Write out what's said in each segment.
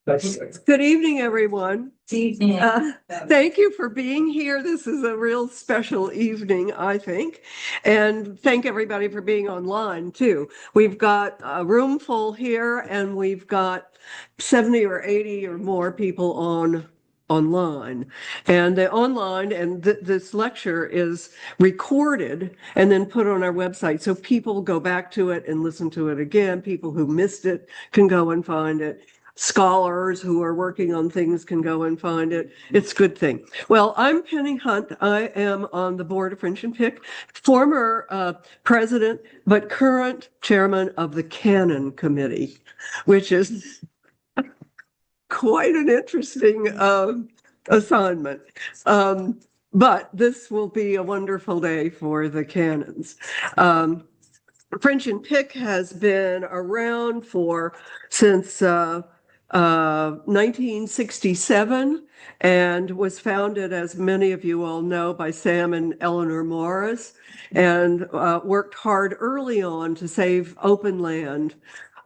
Good evening, everyone. Evening. Thank you for being here. This is a real special evening, I think. And thank everybody for being online too. We've got a room full here and we've got 70 or 80 or more people online. And the online and this lecture is recorded and then put on our website. So people go back to it and listen to it again. People who missed it can go and find it. Scholars who are working on things can go and find it. It's a good thing. Well, I'm Penny Hunt. I am on the board of French and Pick, former president, but current chairman of the Canon Committee, which is quite an interesting assignment. But this will be a wonderful day for the Canons. French and Pick has been around since 1967 and was founded, as many of you all know, by Sam and Eleanor Morris, and worked hard early on to save open land,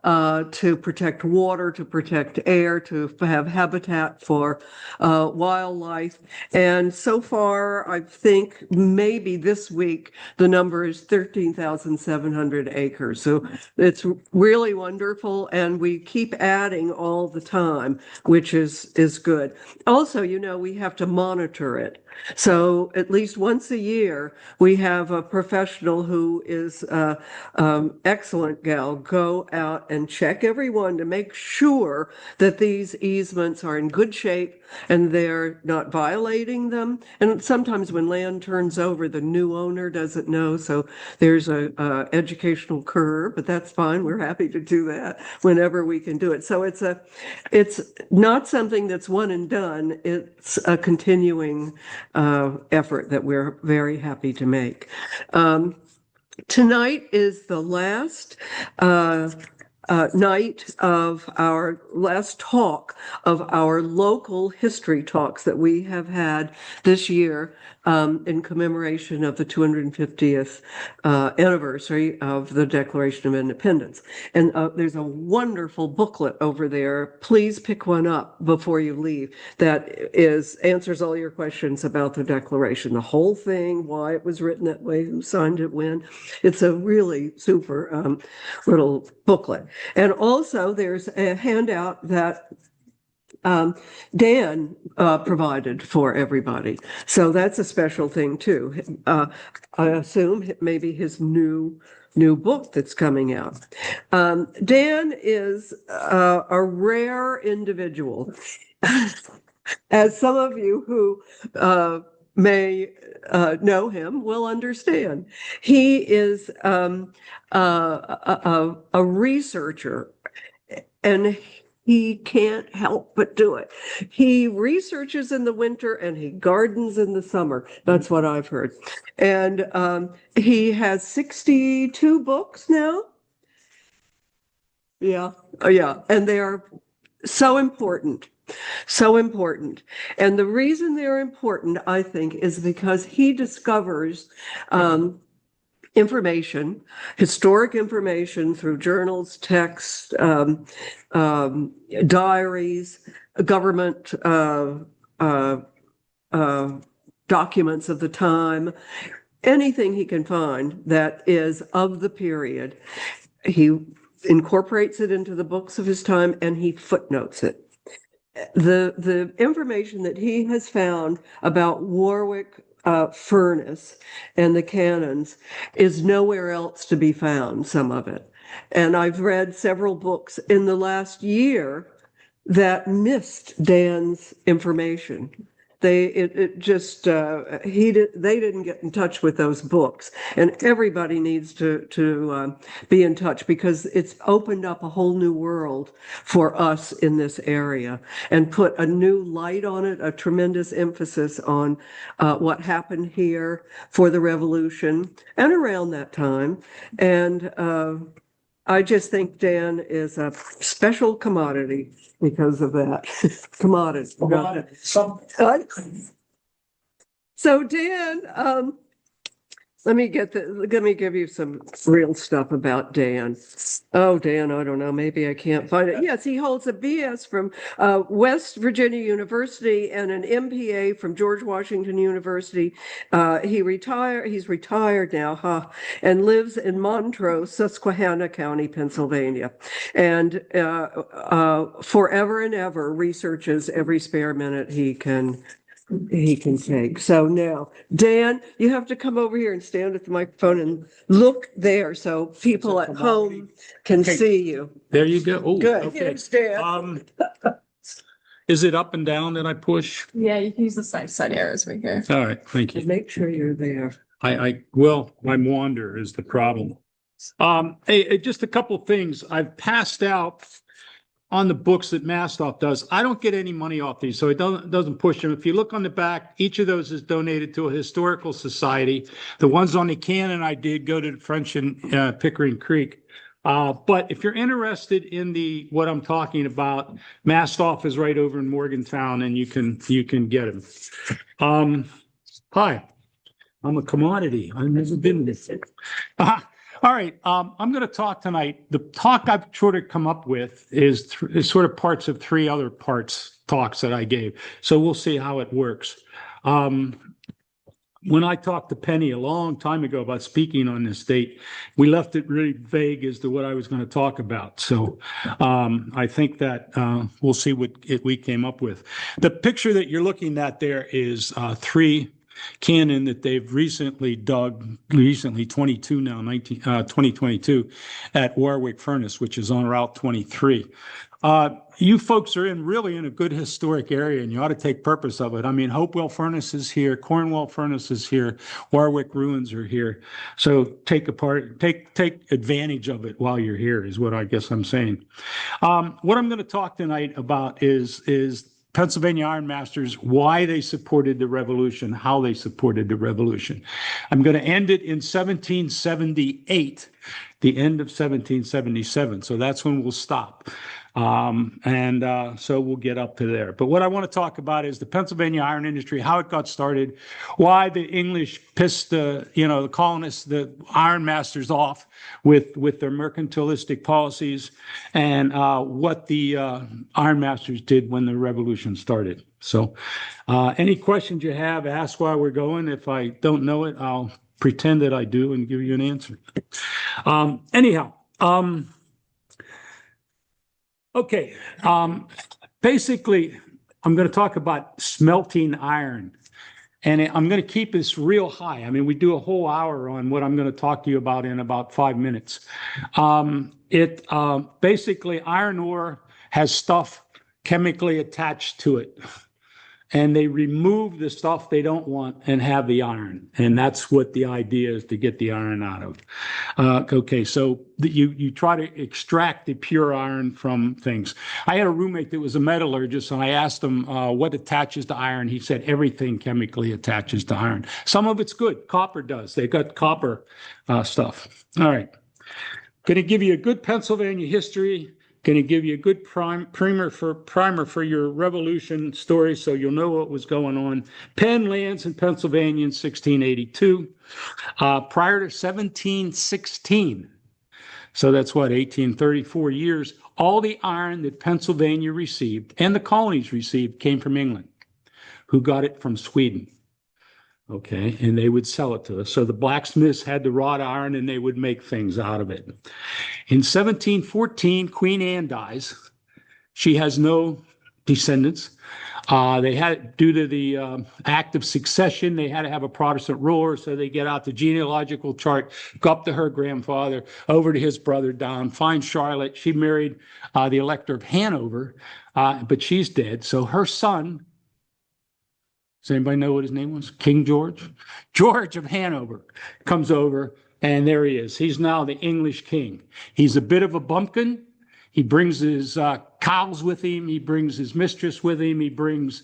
to protect water, to protect air, to have habitat for wildlife. And so far, I think maybe this week, the number is 13,700 acres. So it's really wonderful. And we keep adding all the time, which is good. Also, we have to monitor it. So at least once a year, we have a professional who is excellent gal go out and check everyone to make sure that these easements are in good shape and they're not violating them. And sometimes when land turns over, the new owner doesn't know. So there's a educational curve, but that's fine. We're happy to do that whenever we can do it. So it's not something that's one and done. It's a continuing effort that we're very happy to make. Tonight is the last night of our last talk of our local history talks that we have had this year in commemoration of the 250th anniversary of the Declaration of Independence. And there's a wonderful booklet over there. Please pick one up before you leave that answers all your questions about the Declaration, the whole thing, why it was written that way, who signed it when. It's a really super little booklet. And also there's a handout that Dan provided for everybody. So that's a special thing too. I assume maybe his new book that's coming out. Dan is a rare individual. As some of you who may know him will understand. He is a researcher, and he can't help but do it. He researches in the winter and he gardens in the summer. That's what I've heard. And he has 62 books now. Yeah. Oh, yeah. And they are so important. So important. And the reason they're important, I think, is because he discovers information, historic information through journals, texts, diaries, government documents of the time, anything he can find that is of the period. He incorporates it into the books of his time and he footnotes it. The information that he has found about Warwick Furnace and the Canons is nowhere else to be found, some of it. And I've read several books in the last year that missed Dan's information. They didn't get in touch with those books, and everybody needs to be in touch because it's opened up a whole new world for us in this area and put a new light on it, a tremendous emphasis on what happened here for the Revolution and around that time. And I just think Dan is a special commodity because of that. Commodity. So Dan Let me give you some real stuff about Dan. Oh, Dan, I don't know. Maybe I can't find it. Yes, he holds a BS from West Virginia University and an MPA from George Washington University. He's retired now, huh? And lives in Montrose, Susquehanna County, Pennsylvania. And forever and ever researches every spare minute he can take. So now, Dan, you have to come over here and stand at the microphone and look there so people at home can see you. There you go. Oh, Good. okay. Here's Dan. Is it up and down that I push? Yeah, you can use the side arrows right here. All right, thank you. Make sure you're there. Well, my wander is the problem. Hey, just a couple of things. I've passed out on the books that Mastoff does. I don't get any money off these, so it doesn't push them. If you look on the back, each of those is donated to a historical society. The ones on the cannon I did go to the French in Pickering Creek. But if you're interested in what I'm talking about, Mastoff is right over in Morgantown, and you can get him. Hi, I'm a commodity. I've never been this. All right, I'm going to talk tonight. The talk I've sort of come up with is sort of parts of three other talks that I gave. So we'll see how it works. When I talked to Penny a long time ago about speaking on this date, we left it really vague as to what I was going to talk about. So I think that we'll see what we came up with. The picture that you're looking at there is three cannon that they've recently dug, 22 now, 2022, at Warwick Furnace, which is on Route 23. You folks are really in a good historic area, and you ought to take purpose of it. I mean, Hopewell Furnace is here, Cornwall Furnace is here, Warwick ruins are here. So take advantage of it while you're here is what I guess I'm saying. What I'm going to talk tonight about is Pennsylvania Ironmasters, why they supported the revolution, how they supported the revolution. I'm going to end it in 1778, the end of 1777. So that's when we'll stop. So we'll get up to there. But what I want to talk about is the Pennsylvania iron industry, how it got started, why the English pissed the colonists, the ironmasters off with their mercantilistic policies, and what the ironmasters did when the revolution started. So any questions you have, ask while we're going. If I don't know it, I'll pretend that I do and give you an answer. Okay, basically, I'm going to talk about smelting iron, and I'm going to keep this real high. I mean, we do a whole hour on what I'm going to talk to you about in about 5 minutes. Basically, iron ore has stuff chemically attached to it, and they remove the stuff they don't want and have the iron, and that's what the idea is, to get the iron out of. Okay, so you try to extract the pure iron from things. I had a roommate that was a metallurgist, and I asked him what attaches to iron. He said everything chemically attaches to iron. Some of it's good. Copper does. They've got copper stuff. All right. Going to give you a good Pennsylvania history. Going to give you a good primer for your revolution story, so you'll know what was going on. Penn lands in Pennsylvania in 1682. Prior to 1716, so that's what, 1834 years, all the iron that Pennsylvania received and the colonies received came from England, who got it from Sweden. Okay, and they would sell it to us. So the blacksmiths had the wrought iron, and they would make things out of it. In 1714, Queen Anne dies. She has no descendants. They had, due to the Act of Succession, they had to have a Protestant ruler, so they get out the genealogical chart, go up to her grandfather, over to his brother down, find Charlotte. She married the Elector of Hanover, but she's dead. So her son, does anybody know what his name was? King George? George of Hanover comes over, and there he is. He's now the English king. He's a bit of a bumpkin. He brings his cows with him. He brings his mistress with him. He brings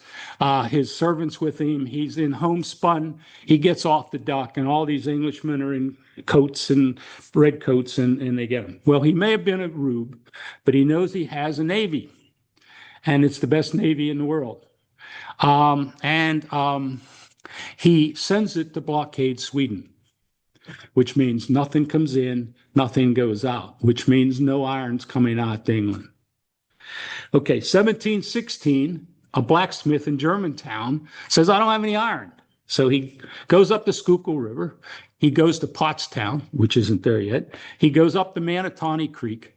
his servants with him. He's in homespun. He gets off the dock, and all these Englishmen are in coats and red coats, and they get him. Well, he may have been a rube, but he knows he has a navy, and it's the best navy in the world. He sends it to blockade Sweden. which means nothing comes in, nothing goes out, which means no iron's coming out to England. Okay, 1716, a blacksmith in Germantown says, I don't have any iron. So he goes up the Schuylkill River. He goes to Pottstown, which isn't there yet. He goes up the Manatawny Creek,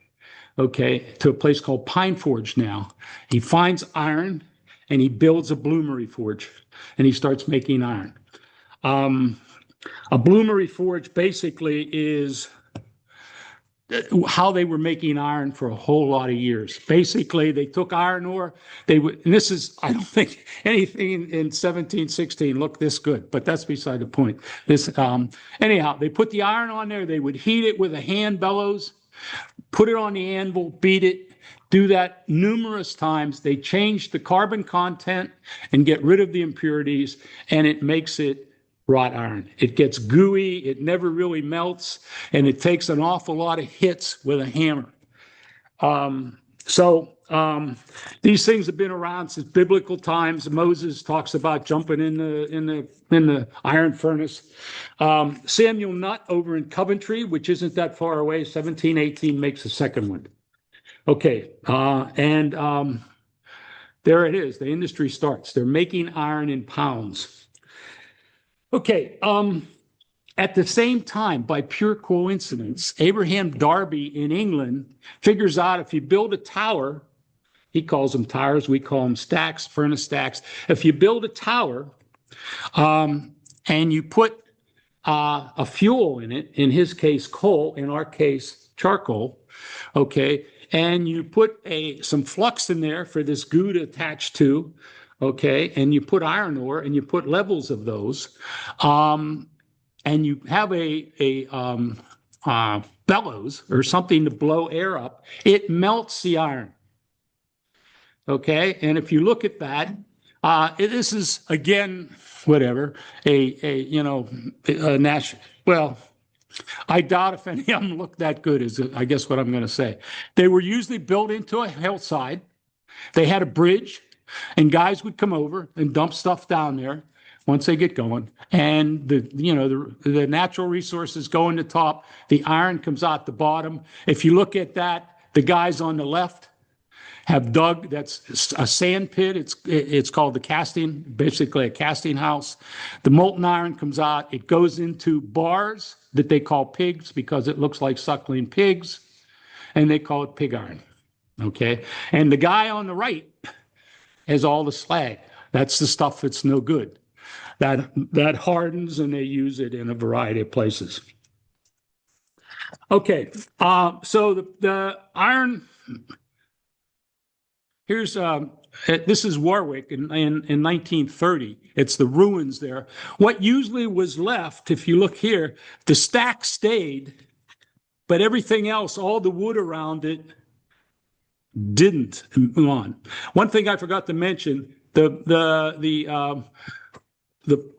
okay, to a place called Pine Forge now. He finds iron and he builds a bloomery forge and he starts making iron. A bloomery forge basically is how they were making iron for a whole lot of years. Basically, they took iron ore. And this is, I don't think anything in 1716 looked this good, but that's beside the point. Anyhow, they put the iron on there. They would heat it with a hand bellows, put it on the anvil, beat it, do that numerous times. They change the carbon content and get rid of the impurities, and it makes it wrought iron. It gets gooey, it never really melts, and it takes an awful lot of hits with a hammer. These things have been around since biblical times. Moses talks about jumping in the iron furnace. Samuel Nutt over in Coventry, which isn't that far away, 1718 makes the second one. Okay, there it is. The industry starts. They're making iron in pounds. Okay, at the same time, by pure coincidence, Abraham Darby in England figures out if you build a tower, he calls them towers, we call them stacks, furnace stacks. If you build a tower and you put a fuel in it, in his case coal, in our case charcoal, okay, and you put some flux in there for this goo to attach to, okay, and you put iron ore and you put levels of those, and you have a bellows or something to blow air up, it melts the iron. Okay, and if you look at that, this is again, whatever, a national, well, I doubt if any of them look that good, is I guess what I'm going to say. They were usually built into a hillside. They had a bridge, and guys would come over and dump stuff down there once they get going. And the natural resources go in the top. The iron comes out the bottom. If you look at that, the guys on the left have dug, that's a sand pit. It's called the casting, basically a casting house. The molten iron comes out. It goes into bars that they call pigs because it looks like suckling pigs, and they call it pig iron. Okay, and the guy on the right has all the slag. That's the stuff that's no good. That hardens, and they use it in a variety of places. Okay, so the iron. Here's this is Warwick in 1930. It's the ruins there. What usually was left, if you look here, the stack stayed, but everything else, all the wood around it, didn't move on. One thing I forgot to mention: the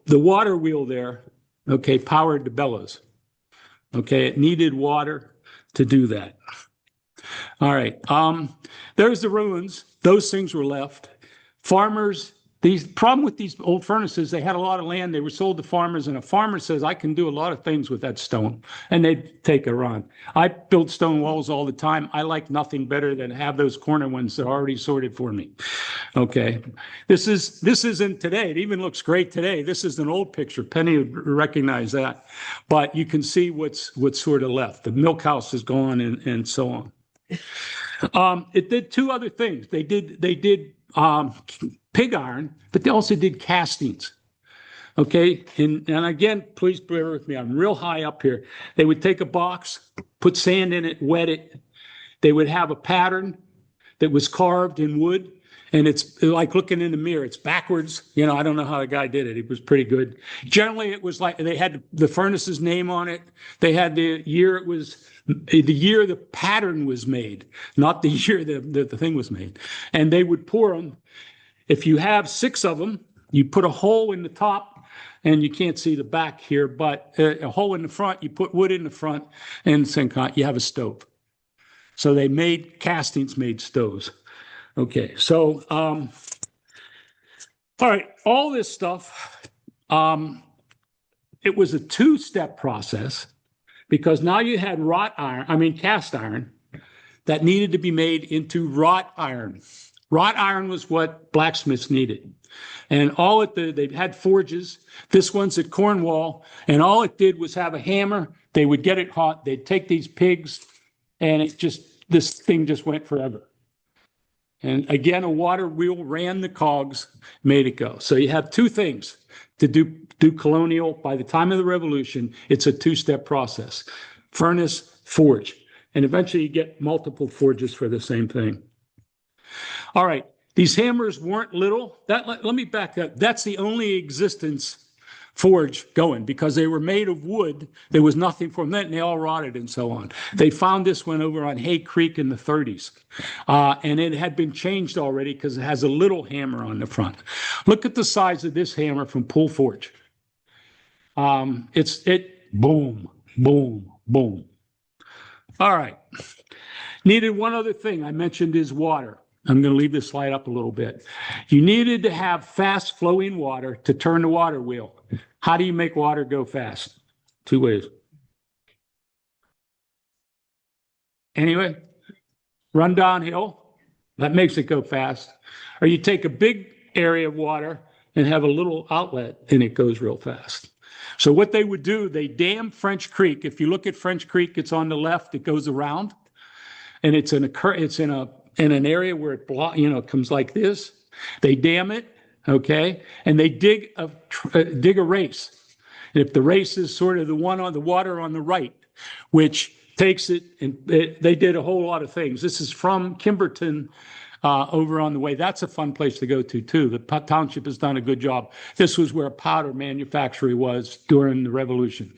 water wheel there, okay, powered the bellows. Okay, it needed water to do that. All right, there's the ruins. Those things were left. Farmers, the problem with these old furnaces, they had a lot of land. They were sold to farmers, and a farmer says, I can do a lot of things with that stone, and they'd take it around. I build stone walls all the time. I like nothing better than have those corner ones that are already sorted for me. Okay, this isn't today. It even looks great today. This is an old picture. Penny would recognize that, but you can see what's sort of left. The milk house is gone, and so on. It did two other things. They did pig iron, but they also did castings. Okay, and again, please bear with me. I'm real high up here. They would take a box, put sand in it, wet it. They would have a pattern that was carved in wood, and it's like looking in the mirror. It's backwards. I don't know how the guy did it. He was pretty good. Generally, it was like they had the furnace's name on it. They had the year it was. The year the pattern was made, not the year the thing was made. And they would pour them. If you have 6 of them, you put a hole in the top, and you can't see the back here, but a hole in the front, you put wood in the front, and you have a stove. So they made castings, made stoves. Okay, so, all right, all this stuff, it was a two-step process because now you had cast iron that needed to be made into wrought iron. Wrought iron was what blacksmiths needed. And they had forges. This one's at Cornwall. And all it did was have a hammer. They would get it hot. They'd take these pigs and this thing just went forever. And again, a water wheel ran the cogs, made it go. So you have two things to do colonial. By the time of the Revolution, it's a two-step process. Furnace, forge. And eventually you get multiple forges for the same thing. All right. These hammers weren't little. Let me back up. That's the only existence forge going because they were made of wood. There was nothing for them. Then they all rotted and so on. They found this one over on Hay Creek in the 30s. And it had been changed already because it has a little hammer on the front. Look at the size of this hammer from Pool Forge. Boom, boom, boom. All right. Needed one other thing I mentioned is water. I'm going to leave this slide up a little bit. You needed to have fast flowing water to turn the water wheel. How do you make water go fast? Two ways. Anyway, run downhill. That makes it go fast. Or you take a big area of water and have a little outlet and it goes real fast. So what they would do, they dam French Creek. If you look at French Creek, it's on the left. It goes around, and it's in an area where it comes like this. They dam it, okay, and they dig a race. And if the race is sort of the one on the water on the right, which takes it, and they did a whole lot of things. This is from Kimberton over on the way. That's a fun place to go to, too. The township has done a good job. This was where a powder manufactory was during the Revolution.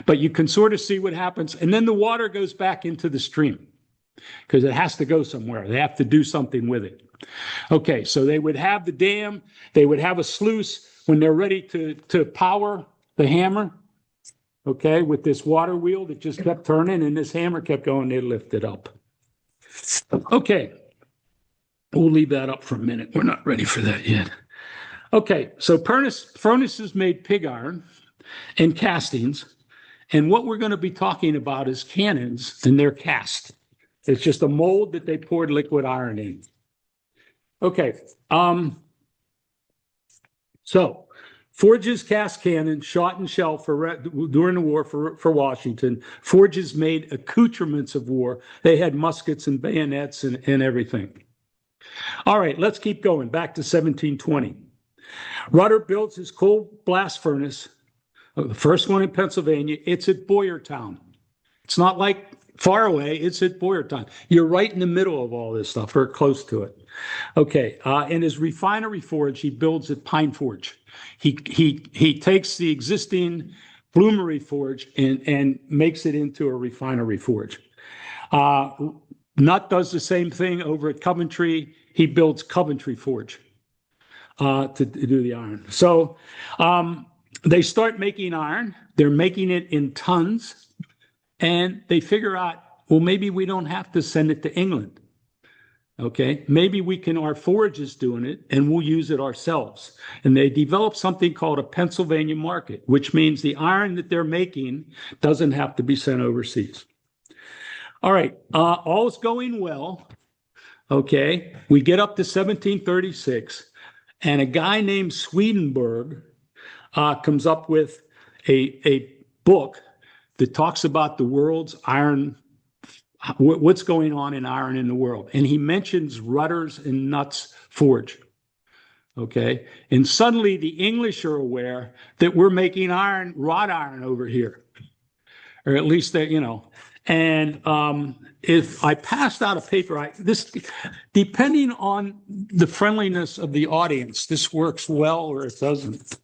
But you can sort of see what happens. And then the water goes back into the stream because it has to go somewhere. They have to do something with it. Okay, so they would have the dam. They would have a sluice when they're ready to power the hammer, okay, with this water wheel that just kept turning, and this hammer kept going. They lift it up. Okay. We'll leave that up for a minute. We're not ready for that yet. Okay, so furnaces made pig iron and castings. And what we're going to be talking about is cannons, and they're cast. It's just a mold that they poured liquid iron in. Okay, so forges cast cannons, shot and shell during the war for Washington. Forges made accoutrements of war. They had muskets and bayonets and everything. All right, let's keep going. Back to 1720. Rutter builds his coal blast furnace, the first one in Pennsylvania. It's at Boyertown. It's not like far away. It's at Boyertown. You're right in the middle of all this stuff, or close to it. Okay, in his refinery forge, he builds at Pine Forge. He takes the existing bloomery forge and makes it into a refinery forge. Nutt does the same thing over at Coventry. He builds Coventry Forge to do the iron. So they start making iron. They're making it in tons. And they figure out, well, maybe we don't have to send it to England. Okay, maybe our forge is doing it and we'll use it ourselves. And they develop something called a Pennsylvania market, which means the iron that they're making doesn't have to be sent overseas. All right, all's going well. Okay, we get up to 1736, and a guy named Swedenborg comes up with a book that talks about the world's iron, what's going on in iron in the world. And he mentions Rutter's and Nutt's forge. Okay, and suddenly the English are aware that we're making iron, wrought iron over here, or at least that, And if I passed out a paper, depending on the friendliness of the audience, this works well or it doesn't.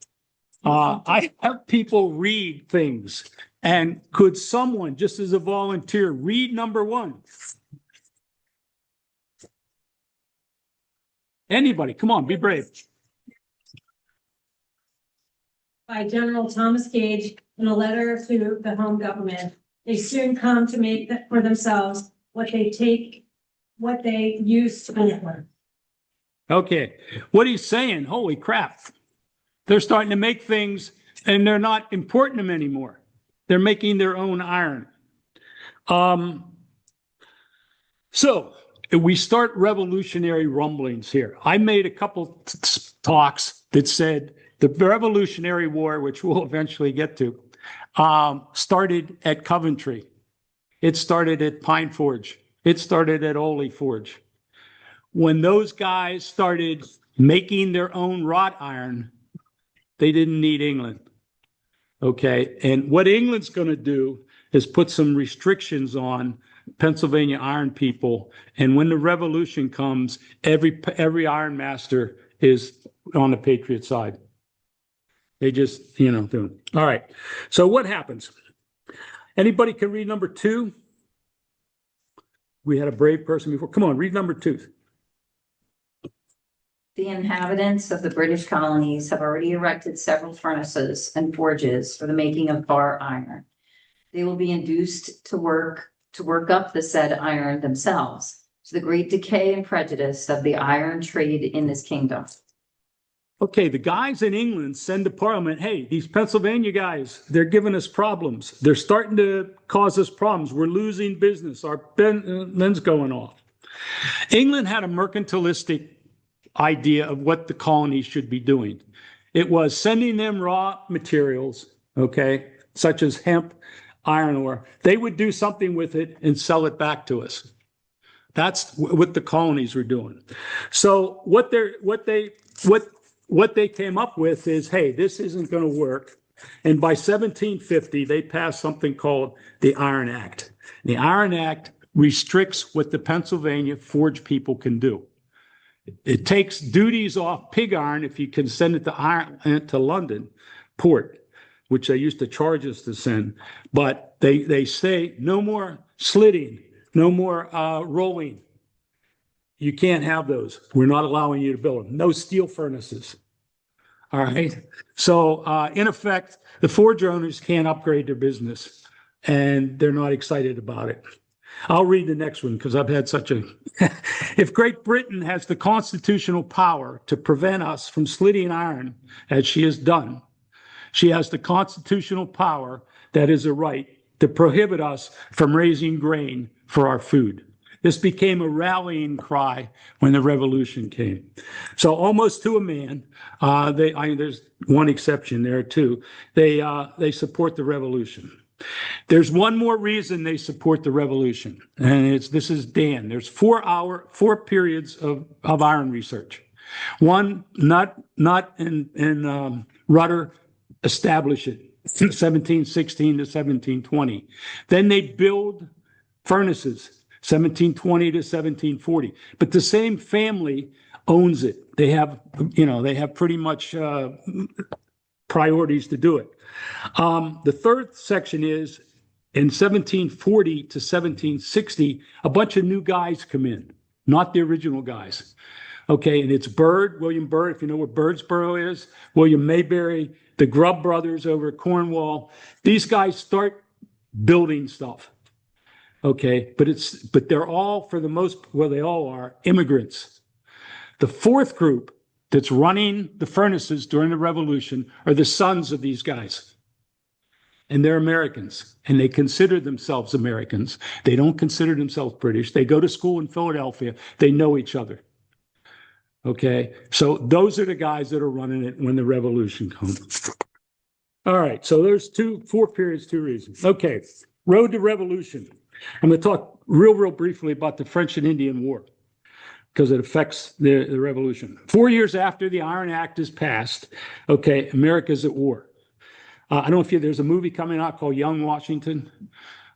I have people read things. And could someone, just as a volunteer, read number 1? Anybody, come on, be brave. By General Thomas Gage in a letter to the home government. They soon come to make for themselves what they use to benefit. Okay, what he's saying, holy crap. They're starting to make things and they're not importing them anymore. They're making their own iron. So we start revolutionary rumblings here. I made a couple talks that said the Revolutionary War, which we'll eventually get to, started at Coventry. It started at Pine Forge. It started at Oley Forge. When those guys started making their own wrought iron, they didn't need England. Okay, and what England's going to do is put some restrictions on Pennsylvania iron people, and when the revolution comes, every ironmaster is on the Patriot side. They just, do it. All right, so what happens? Anybody can read number 2? We had a brave person before. Come on, read number 2. The inhabitants of the British colonies have already erected several furnaces and forges for the making of bar iron. They will be induced to work up the said iron themselves, to the great decay and prejudice of the iron trade in this kingdom. Okay, the guys in England send to Parliament, hey, these Pennsylvania guys, they're giving us problems. They're starting to cause us problems. We're losing business. Our pen's going off. England had a mercantilistic idea of what the colonies should be doing. It was sending them raw materials, okay, such as hemp, iron ore. They would do something with it and sell it back to us. That's what the colonies were doing. So what they came up with is, hey, this isn't going to work. And by 1750, they passed something called the Iron Act. The Iron Act restricts what the Pennsylvania forge people can do. It takes duties off pig iron if you can send it to London port, which they used to charge us to send. But they say no more slitting, no more rolling. You can't have those. We're not allowing you to build them. No steel furnaces. All right. So in effect, the forge owners can't upgrade their business, and they're not excited about it. I'll read the next one because I've had such a... If Great Britain has the constitutional power to prevent us from slitting iron, as she has done, she has the constitutional power, that is a right, to prohibit us from raising grain for our food. This became a rallying cry when the revolution came. So almost to a man, there's one exception there too, they support the revolution. There's one more reason they support the revolution, and this is Dan. There's 4 periods of iron research. One, not in Rutter establish it, 1716 to 1720. Then they build furnaces, 1720 to 1740. But the same family owns it. They have pretty much priorities to do it. The third section is in 1740 to 1760, a bunch of new guys come in, not the original guys. Okay, and it's William Byrd, if you know where Birdsboro is, William Mayberry, the Grubb brothers over at Cornwall. These guys start building stuff. Okay, but they're all, for the most, well, they all are immigrants. The fourth group that's running the furnaces during the revolution are the sons of these guys. And they're Americans, and they consider themselves Americans. They don't consider themselves British. They go to school in Philadelphia. They know each other. Okay, so those are the guys that are running it when the revolution comes. All right, so there's 4 periods, 2 reasons. Okay, road to revolution. I'm going to talk real briefly about the French and Indian War, because it affects the revolution. 4 years after the Iron Act is passed, okay, America's at war. I don't know if there's a movie coming out called Young Washington.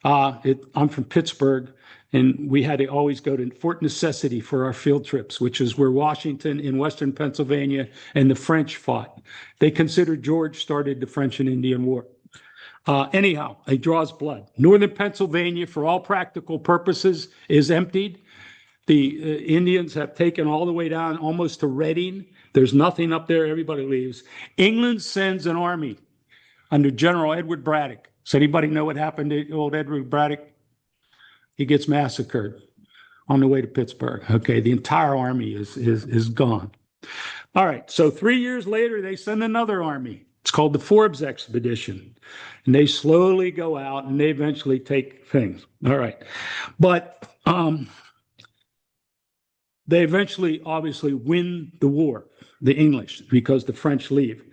I'm from Pittsburgh, and we had to always go to Fort Necessity for our field trips, which is where Washington in Western Pennsylvania and the French fought. They considered George started the French and Indian War. Anyhow, it draws blood. Northern Pennsylvania, for all practical purposes, is emptied. The Indians have taken all the way down almost to Reading. There's nothing up there. Everybody leaves. England sends an army under General Edward Braddock. Does anybody know what happened to old Edward Braddock? He gets massacred on the way to Pittsburgh. Okay, the entire army is gone. All right, so 3 years later, they send another army. It's called the Forbes Expedition. And they slowly go out and they eventually take things. All right. But they eventually obviously win the war, the English, because the French leave.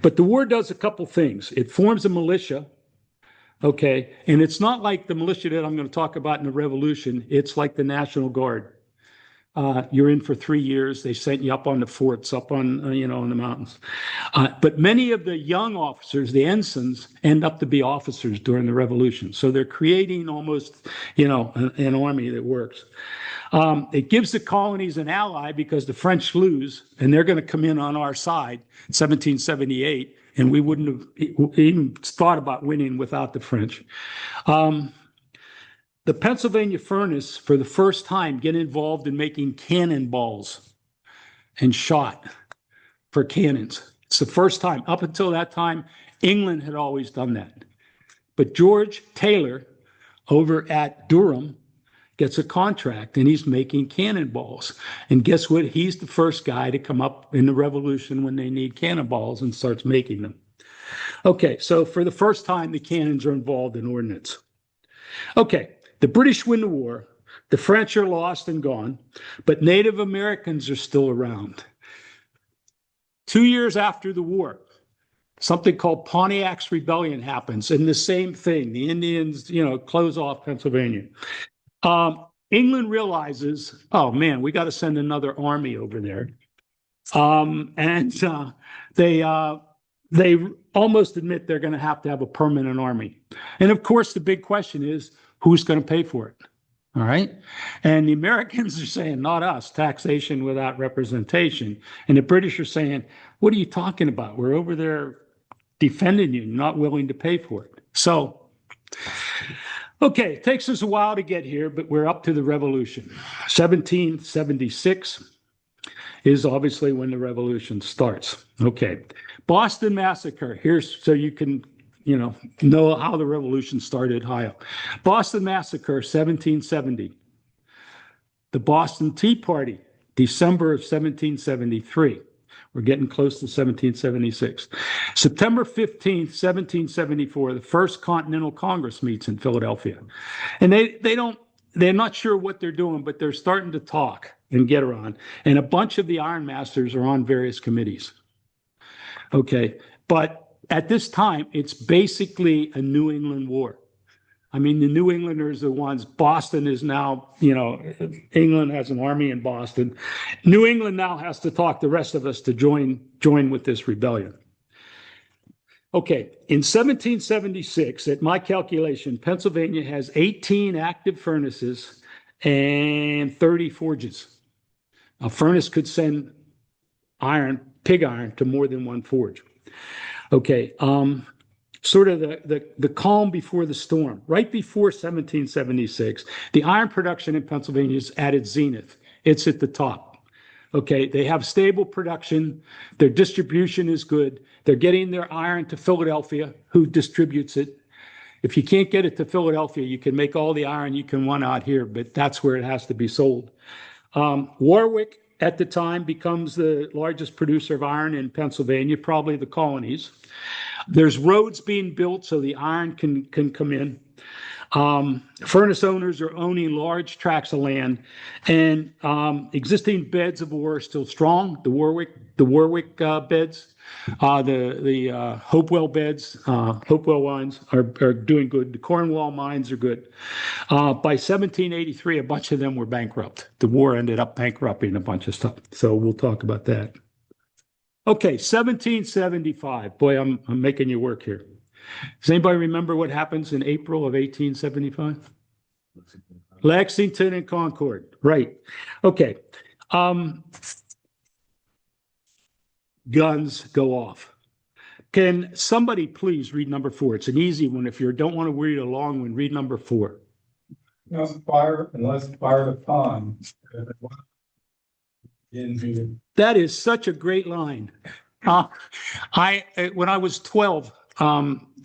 But the war does a couple things. It forms a militia. Okay. And it's not like the militia that I'm going to talk about in the Revolution. It's like the National Guard. You're in for 3 years. They sent you up on the forts, up on, in the mountains. But many of the young officers, the ensigns, end up to be officers during the Revolution. So they're creating almost, an army that works. It gives the colonies an ally because the French lose, and they're going to come in on our side in 1778, and we wouldn't have even thought about winning without the French. The Pennsylvania Furnace, for the first time, get involved in making cannonballs and shot for cannons. It's the first time. Up until that time, England had always done that. But George Taylor over at Durham gets a contract, and he's making cannonballs. And guess what? He's the first guy to come up in the Revolution when they need cannonballs and starts making them. Okay, so for the first time, the cannons are involved in ordnance. Okay. The British win the war, the French are lost and gone, but Native Americans are still around. 2 years after the war, something called Pontiac's Rebellion happens, and the same thing. The Indians, close off Pennsylvania. England realizes, oh man, we got to send another army over there. They almost admit they're going to have a permanent army. And of course, the big question is, who's going to pay for it? All right. And the Americans are saying, not us, taxation without representation. And the British are saying, what are you talking about? We're over there defending you, not willing to pay for it. So, okay, it takes us a while to get here, but we're up to the Revolution. 1776 is obviously when the Revolution starts. Okay. Boston Massacre. Here's so you can know how the Revolution started, Ohio. Boston Massacre, 1770. The Boston Tea Party, December of 1773. We're getting close to 1776. September 15th, 1774, the First Continental Congress meets in Philadelphia. And they're not sure what they're doing, but they're starting to talk and get around. And a bunch of the Ironmasters are on various committees. Okay, but at this time, it's basically a New England war. I mean, the New Englanders are the ones. Boston is now, England has an army in Boston. New England now has to talk the rest of us to join with this rebellion. Okay, in 1776, at my calculation, Pennsylvania has 18 active furnaces and 30 forges. A furnace could send pig iron to more than one forge. Okay, sort of the calm before the storm. Right before 1776, the iron production in Pennsylvania is at its zenith. It's at the top. Okay, they have stable production. Their distribution is good. They're getting their iron to Philadelphia, who distributes it. If you can't get it to Philadelphia, you can make all the iron you can want out here, but that's where it has to be sold. Warwick, at the time, becomes the largest producer of iron in Pennsylvania, probably the colonies. There's roads being built so the iron can come in. Furnace owners are owning large tracts of land, and existing beds of ore are still strong. The Warwick beds, the Hopewell beds, Hopewell mines are doing good. The Cornwall mines are good. By 1783, a bunch of them were bankrupt. The war ended up bankrupting a bunch of stuff. So we'll talk about that. Okay, 1775. Boy, I'm making you work here. Does anybody remember what happens in April of 1875? Lexington and Concord, right. Okay. Guns go off. Can somebody please read number 4? It's an easy one. If you don't want to read a long one, read number 4. Unless fired upon. That is such a great line. When I was 12,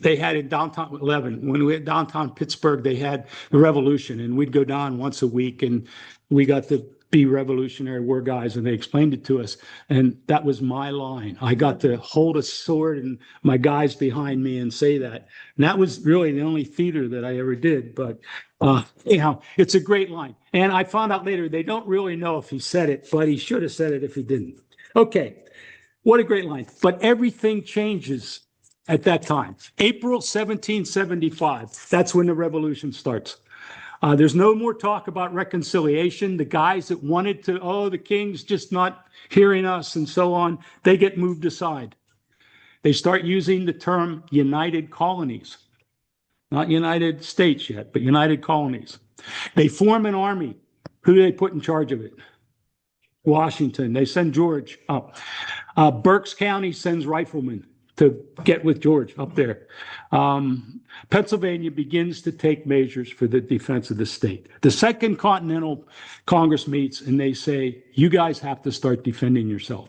they had in downtown 11. When we had downtown Pittsburgh, they had the Revolution, and we'd go down once a week, and we got to be Revolutionary War guys, and they explained it to us. And that was my line. I got to hold a sword and my guys behind me and say that. And that was really the only theater that I ever did. But anyhow, it's a great line. And I found out later they don't really know if he said it, but he should have said it if he didn't. Okay, what a great line. But everything changes at that time. April 1775, that's when the revolution starts. There's no more talk about reconciliation. The guys that wanted to, oh, the king's just not hearing us and so on, they get moved aside. They start using the term United Colonies. Not United States yet, but United Colonies. They form an army. Who do they put in charge of it? Washington. They send George up. Berks County sends riflemen to get with George up there. Pennsylvania begins to take measures for the defense of the state. The Second Continental Congress meets and they say, you guys have to start defending yourself.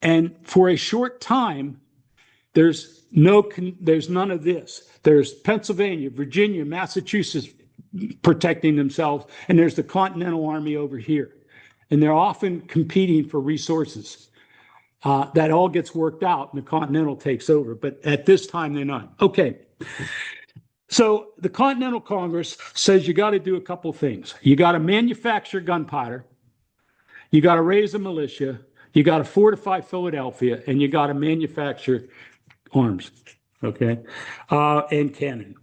And for a short time, there's none of this. There's Pennsylvania, Virginia, Massachusetts protecting themselves, and there's the Continental Army over here. And they're often competing for resources. That all gets worked out and the Continental takes over. But at this time, they're not. Okay. So the Continental Congress says you got to do a couple things. You got to manufacture gunpowder. You got to raise a militia. You got to fortify Philadelphia. And you got to manufacture arms. Okay. And cannon.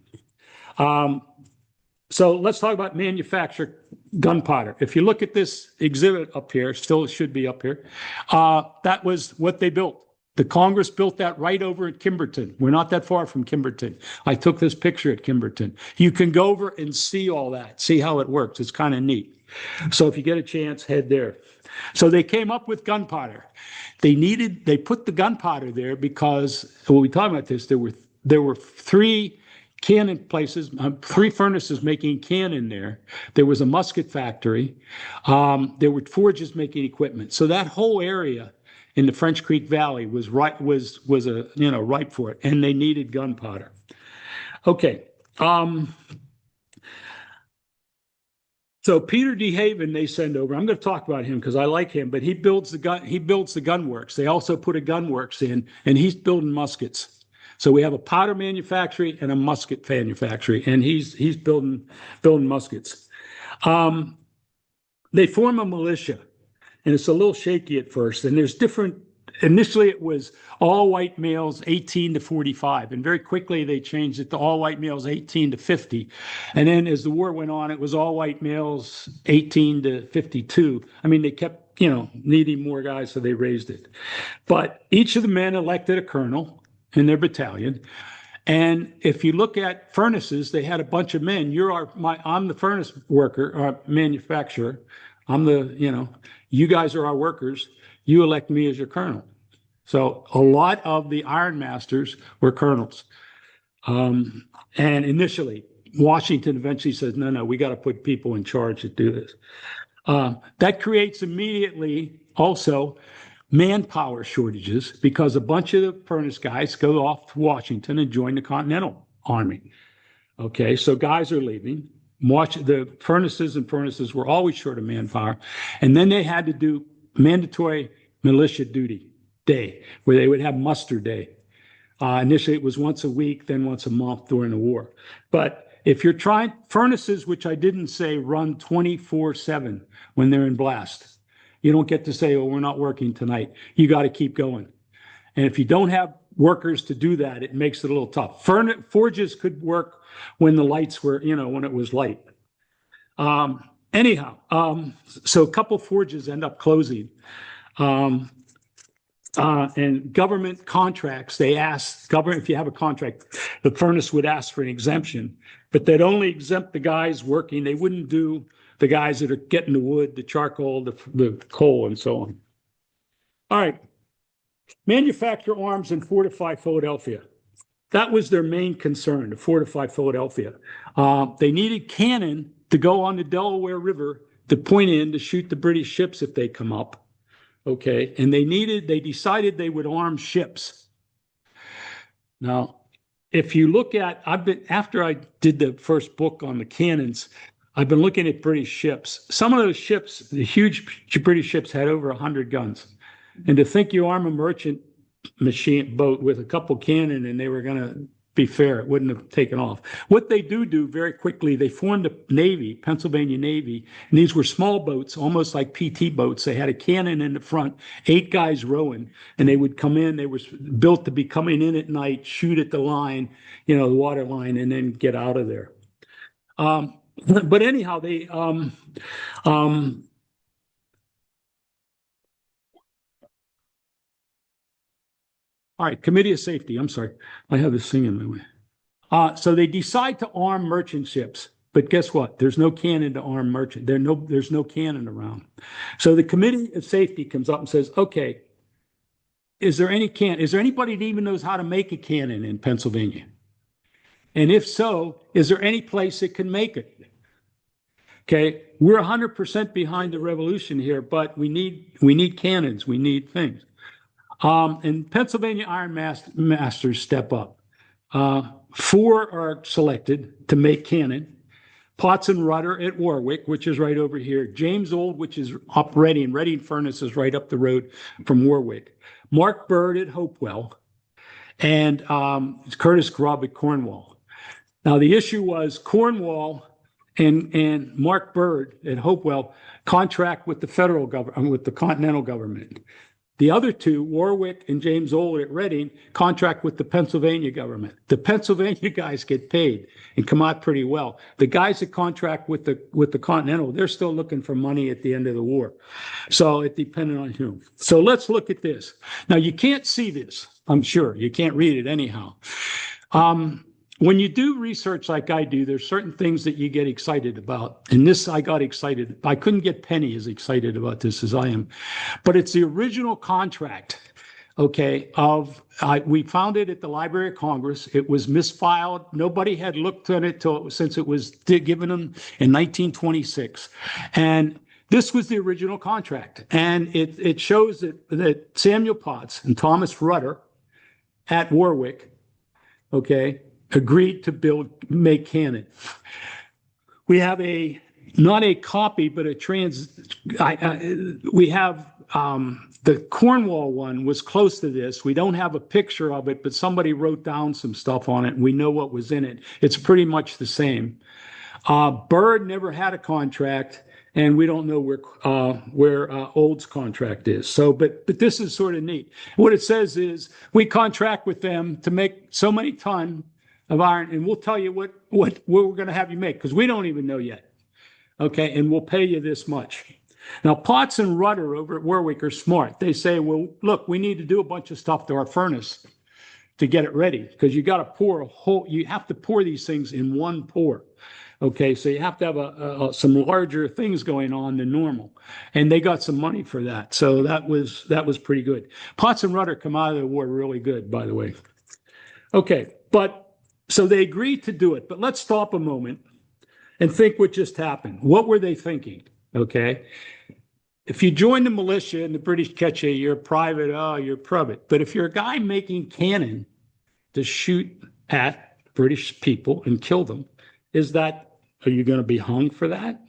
So let's talk about manufacture gunpowder. If you look at this exhibit up here, still should be up here, that was what they built. The Congress built that right over at Kimberton. We're not that far from Kimberton. I took this picture at Kimberton. You can go over and see all that, see how it works. It's kind of neat. So if you get a chance, head there. So they came up with gunpowder. They put the gunpowder there because, when we talk about this, there were three cannon places, three furnaces making cannon there. There was a musket factory. There were forges making equipment. So that whole area in the French Creek Valley was ripe for it, and they needed gunpowder. Okay. So Peter D. Haven, they send over. I'm going to talk about him because I like him, but he builds the gun works. They also put a gun works in, and he's building muskets. So we have a powder manufactory and a musket manufactory, and he's building muskets. They form a militia, and it's a little shaky at first. And there's different. Initially, it was all white males 18 to 45, and very quickly they changed it to all white males 18 to 50. And then as the war went on, it was all white males 18 to 52. I mean, they kept needing more guys, so they raised it. But each of the men elected a colonel in their battalion. And if you look at furnaces, they had a bunch of men. I'm the furnace worker or manufacturer. You guys are our workers. You elect me as your colonel. So a lot of the ironmasters were colonels. And initially, Washington eventually says, no, we got to put people in charge to do this. That creates immediately also manpower shortages because a bunch of the furnace guys go off to Washington and join the Continental Army. Okay, so guys are leaving. The furnaces were always short of manpower. And then they had to do mandatory militia duty day, where they would have muster day. Initially, it was once a week, then once a month during the war. But if you're trying, furnaces, which I didn't say, run 24/7 when they're in blast. You don't get to say, oh, we're not working tonight. You got to keep going. And if you don't have workers to do that, it makes it a little tough. Forges could work when the lights were, when it was light. Anyhow, so a couple forges end up closing. And government contracts, they ask, if you have a contract, the furnace would ask for an exemption, but they'd only exempt the guys working. They wouldn't do the guys that are getting the wood, the charcoal, the coal, and so on. All right. Manufacture arms and fortify Philadelphia. That was their main concern, to fortify Philadelphia. They needed cannon to go on the Delaware River to point in to shoot the British ships if they come up. Okay. And they decided they would arm ships. Now, if you look at, after I did the first book on the cannons, I've been looking at British ships. Some of those ships, the huge British ships, had over 100 guns. And to think you arm a merchant boat with a couple cannon and they were going to be fair, it wouldn't have taken off. What they do very quickly, they formed a Navy, Pennsylvania Navy, and these were small boats, almost like PT boats. They had a cannon in the front, 8 guys rowing, and they would come in. They were built to be coming in at night, shoot at the line, the water line, and then get out of there. But anyhow, they all right, Committee of Safety. I'm sorry. I have this thing in my way. So they decide to arm merchant ships. But guess what? There's no cannon to arm merchant. There's no cannon around. So the Committee of Safety comes up and says, okay, is there anybody that even knows how to make a cannon in Pennsylvania? And if so, is there any place that can make it? Okay, we're 100% behind the revolution here, but we need cannons. We need things. And Pennsylvania Ironmasters step up. 4 are selected to make cannon. Potts and Rutter at Warwick, which is right over here. James Old, which is up Reading. Reading Furnace is right up the road from Warwick. Mark Bird at Hopewell. And Curtis Grubb at Cornwall. Now, the issue was Cornwall and Mark Bird at Hopewell contract with the federal government, with the continental government. The other 2, Warwick and James Old at Reading, contract with the Pennsylvania government. The Pennsylvania guys get paid and come out pretty well. The guys that contract with the Continental, they're still looking for money at the end of the war. So it depended on whom. So let's look at this. Now, you can't see this, I'm sure. You can't read it anyhow. When you do research like I do, there's certain things that you get excited about. And this, I got excited. I couldn't get Penny as excited about this as I am. But it's the original contract, okay, we found it at the Library of Congress. It was misfiled. Nobody had looked at it since it was given them in 1926. And this was the original contract. And it shows that Samuel Potts and Thomas Rutter at Warwick, okay, agreed to make cannon. We have not a copy, but we have the Cornwall one was close to this. We don't have a picture of it, but somebody wrote down some stuff on it and we know what was in it. It's pretty much the same. Bird never had a contract and we don't know where Old's contract is. So, but this is sort of neat. What it says is we contract with them to make so many ton of iron, and we'll tell you what we're going to have you make, because we don't even know yet. Okay, and we'll pay you this much. Now, Potts and Rutter over at Warwick are smart. They say, well, look, we need to do a bunch of stuff to our furnace to get it ready, because you got to you have to pour these things in one pour. Okay, so you have to have some larger things going on than normal, and they got some money for that. So that was pretty good. Potts and Rutter come out of the war really good, by the way. Okay, so they agreed to do it, but let's stop a moment and think what just happened. What were they thinking? Okay, if you join the militia and the British catch you, you're private. Oh, you're private. But if you're a guy making cannon to shoot at British people and kill them, are you going to be hung for that?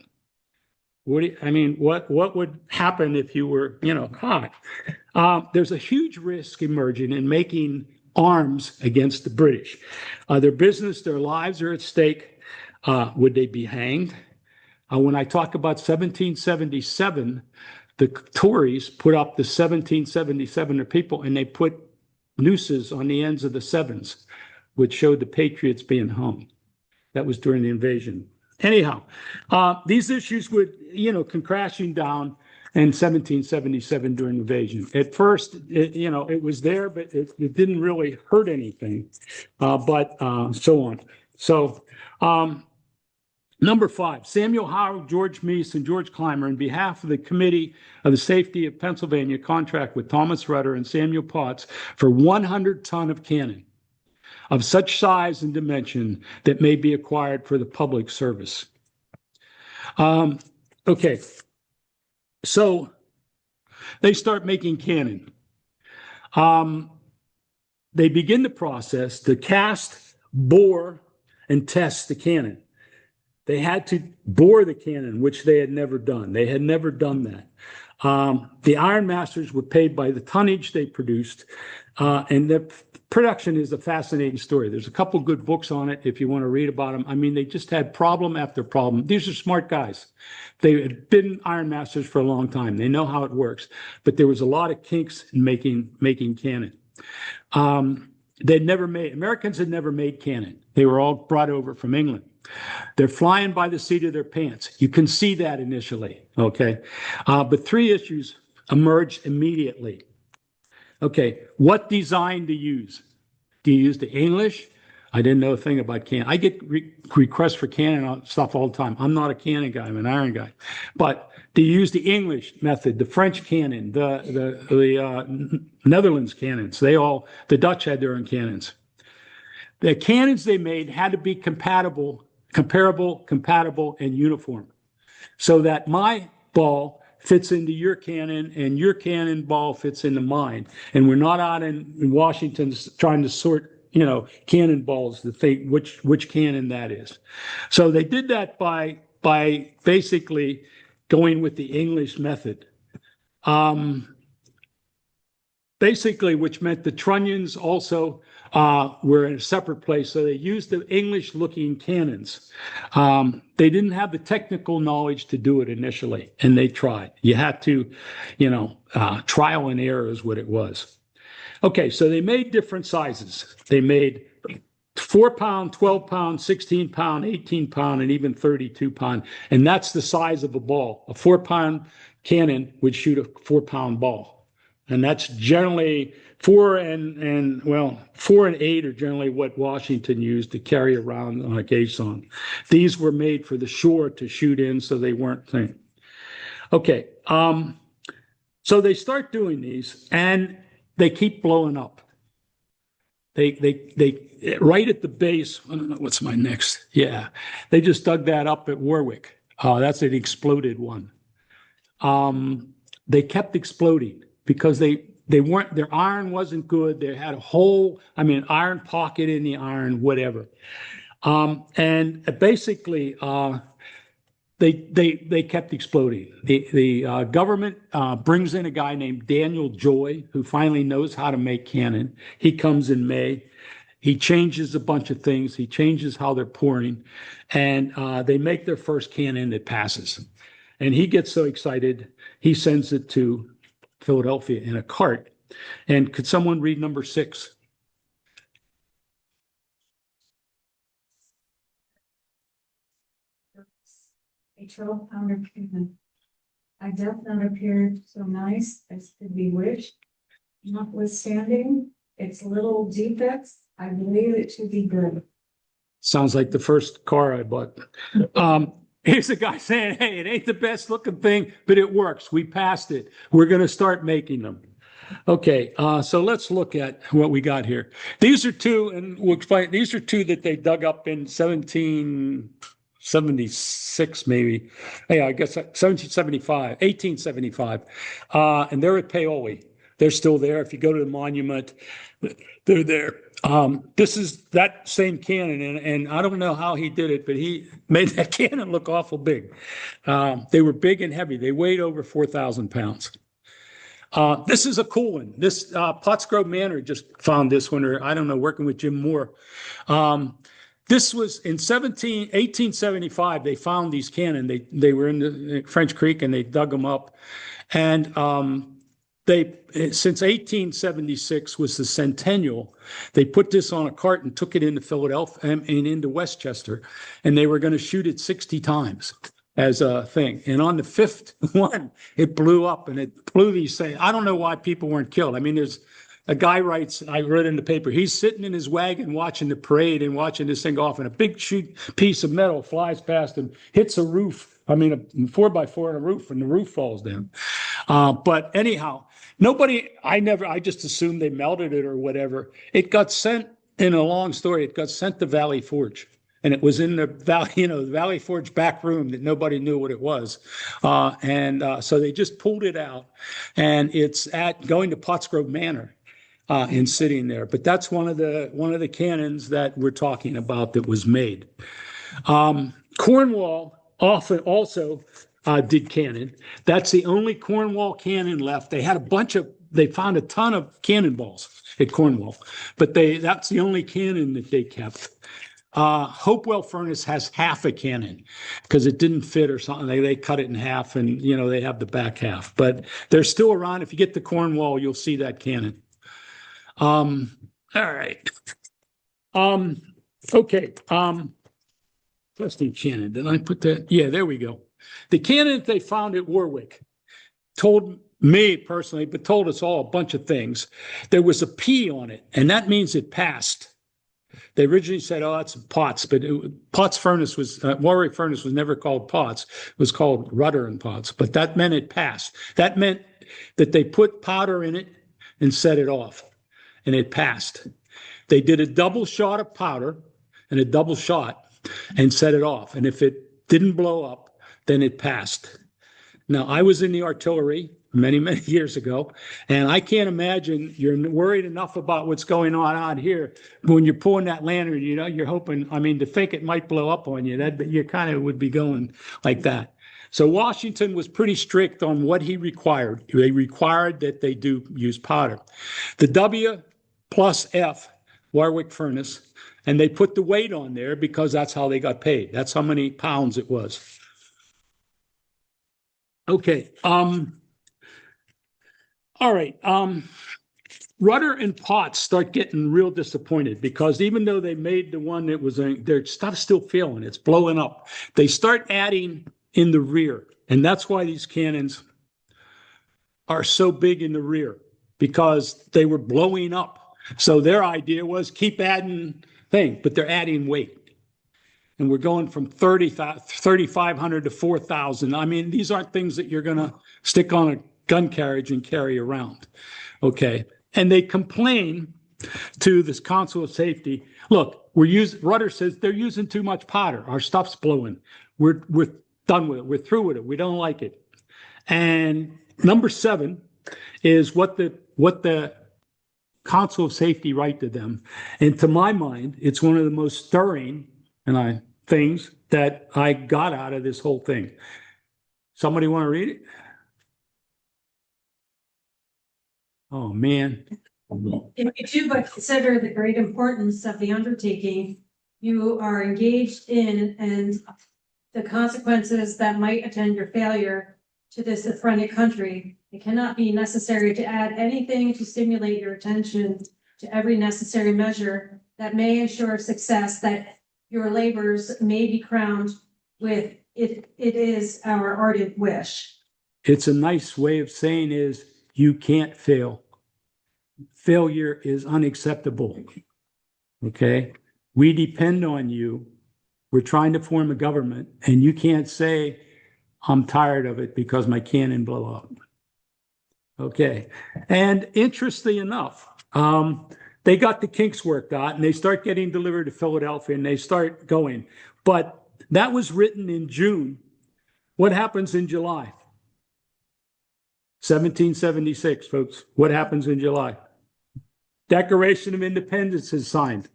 What would happen if you were, caught? There's a huge risk emerging in making arms against the British. Their business, their lives are at stake. Would they be hanged? When I talk about 1777, the Tories put up the 1777 people and they put nooses on the ends of the sevens, which showed the Patriots being hung. That was during the invasion. Anyhow, these issues would, come crashing down in 1777 during the invasion. At first, it was there, but it didn't really hurt anything, but so on. So number 5, Samuel Howard, George Meese, and George Clymer, on behalf of the Committee of the Safety of Pennsylvania, contract with Thomas Rutter and Samuel Potts for 100 ton of cannon of such size and dimension that may be acquired for the public service. Okay. So they start making cannon. They begin the process to cast, bore, and test the cannon. They had to bore the cannon, which they had never done. They had never done that. The Ironmasters were paid by the tonnage they produced, and the production is a fascinating story. There's a couple good books on it if you want to read about them. I mean, they just had problem after problem. These are smart guys. They had been Ironmasters for a long time. They know how it works, but there was a lot of kinks in making cannon. Americans had never made cannon. They were all brought over from England. They're flying by the seat of their pants. You can see that initially, okay? But three issues emerged immediately. Okay, what design to use? Do you use the English? I didn't know a thing about cannon. I get requests for cannon stuff all the time. I'm not a cannon guy, I'm an iron guy. But do you use the English method, the French cannon, the Netherlands cannons? The Dutch had their own cannons. The cannons they made had to be comparable, and uniform, so that my ball fits into your cannon and your cannon ball fits into mine. And we're not out in Washington trying to sort, cannonballs to think which cannon that is. So they did that by basically going with the English method. Basically, which meant the trunnions also were in a separate place. So they used the English-looking cannons. They didn't have the technical knowledge to do it initially, and they tried. You had to, trial and error is what it was. Okay, so they made different sizes. They made 4-pound, 12-pound, 16-pound, 18-pound, and even 32-pound. And that's the size of a ball. A 4-pound cannon would shoot a 4-pound ball. And that's generally 4 and 8 are generally what Washington used to carry around on a caisson. These were made for the shore to shoot in, so they weren't thin. Okay, so they start doing these, and they keep blowing up. They right at the base. I don't know what's my next. Yeah, they just dug that up at Warwick. That's an exploded one. They kept exploding because their iron wasn't good. They had a hole, iron pocket in the iron, whatever. And basically, they kept exploding. The government brings in a guy named Daniel Joy, who finally knows how to make cannon. He comes in May. He changes a bunch of things. He changes how they're pouring, and they make their first cannon that passes. And he gets so excited, he sends it to Philadelphia in a cart. And could someone read number 6? A 12-pounder cannon. I doth not appear so nice as to be wished. Notwithstanding its little defects, I believe it to be good. Sounds like the first car I bought. Here's a guy saying, hey, it ain't the best looking thing, but it works. We passed it. We're going to start making them. Okay, so let's look at what we got here. These are two, and we'll explain. These are two that they dug up in 1776, maybe. Yeah, I guess 1875. And they're at Paoli. They're still there. If you go to the monument, they're there. This is that same cannon, and I don't know how he did it, but he made that cannon look awful big. They were big and heavy. They weighed over 4,000 pounds. This is a cool one. This Pottsgrove Manor just found this one, or I don't know, working with Jim Moore. This was in 1875. They found these cannon. They were in the French Creek, and they dug them up, and since 1876 was the centennial, they put this on a cart and took it into Philadelphia and into Westchester, and they were going to shoot it 60 times as a thing. And on the 5th one, it blew up, and it blew these things. I don't know why people weren't killed. There's a guy writes, I read in the paper, he's sitting in his wagon watching the parade and watching this thing off, and a big piece of metal flies past him, hits a roof. A 4x4 on a roof, and the roof falls down. But anyhow, I just assumed they melted it or whatever. It got sent, in a long story, it got sent to Valley Forge. And it was in the Valley Forge back room that nobody knew what it was. So they just pulled it out, and it's going to Pottsgrove Manor and sitting there. But that's one of the cannons that we're talking about that was made. Cornwall often also did cannon. That's the only Cornwall cannon left. They had they found a ton of cannonballs at Cornwall, but that's the only cannon that they kept. Hopewell Furnace has half a cannon because it didn't fit or something. They cut it in half and, they have the back half, but they're still around. If you get to Cornwall, you'll see that cannon. All right. Okay. Trusty cannon. Did I put that? Yeah, there we go. The cannon they found at Warwick told me personally, but told us all a bunch of things. There was a P on it, and that means it passed. They originally said, "Oh, that's Potts," but Potts Furnace Warwick Furnace was never called Potts. It was called Rutter and Potts, but that meant it passed. That meant that they put powder in it and set it off, and it passed. They did a double shot of powder and a double shot and set it off, and if it didn't blow up, then it passed. Now, I was in the artillery many, many years ago, and I can't imagine you're worried enough about what's going on out here. When you're pulling that lantern, you're hoping, to think it might blow up on you, you kind of would be going like that. So Washington was pretty strict on what he required. They required that they do use powder. The W plus F, Warwick Furnace, and they put the weight on there because that's how they got paid. That's how many pounds it was. Okay. All right. Rutter and Potts start getting real disappointed because even though they made the one that was, their stuff's still failing. It's blowing up. They start adding in the rear. And that's why these cannons are so big in the rear, because they were blowing up. So their idea was keep adding thing, but they're adding weight. And we're going from 3,500 to 4,000. These aren't things that you're going to stick on a gun carriage and carry around. Okay. And they complain to this Council of Safety. Look, Rutter says they're using too much powder. Our stuff's blowing. We're done with it. We're through with it. We don't like it. And number 7 is what the Council of Safety write to them. And to my mind, it's one of the most stirring things that I got out of this whole thing. Somebody want to read it? Oh, man. If you do but consider the great importance of the undertaking you are engaged in and the consequences that might attend your failure to this affronted country, it cannot be necessary to add anything to stimulate your attention to every necessary measure that may ensure success, that your labors may be crowned with it. It is our ardent wish. It's a nice way of saying is you can't fail. Failure is unacceptable. Okay? We depend on you. We're trying to form a government, and you can't say, I'm tired of it because my cannon blew up. Okay. And interestingly enough, they got the kinks worked out and they start getting delivered to Philadelphia and they start going. But that was written in June. What happens in July? 1776, folks. What happens in July? Declaration of Independence is signed.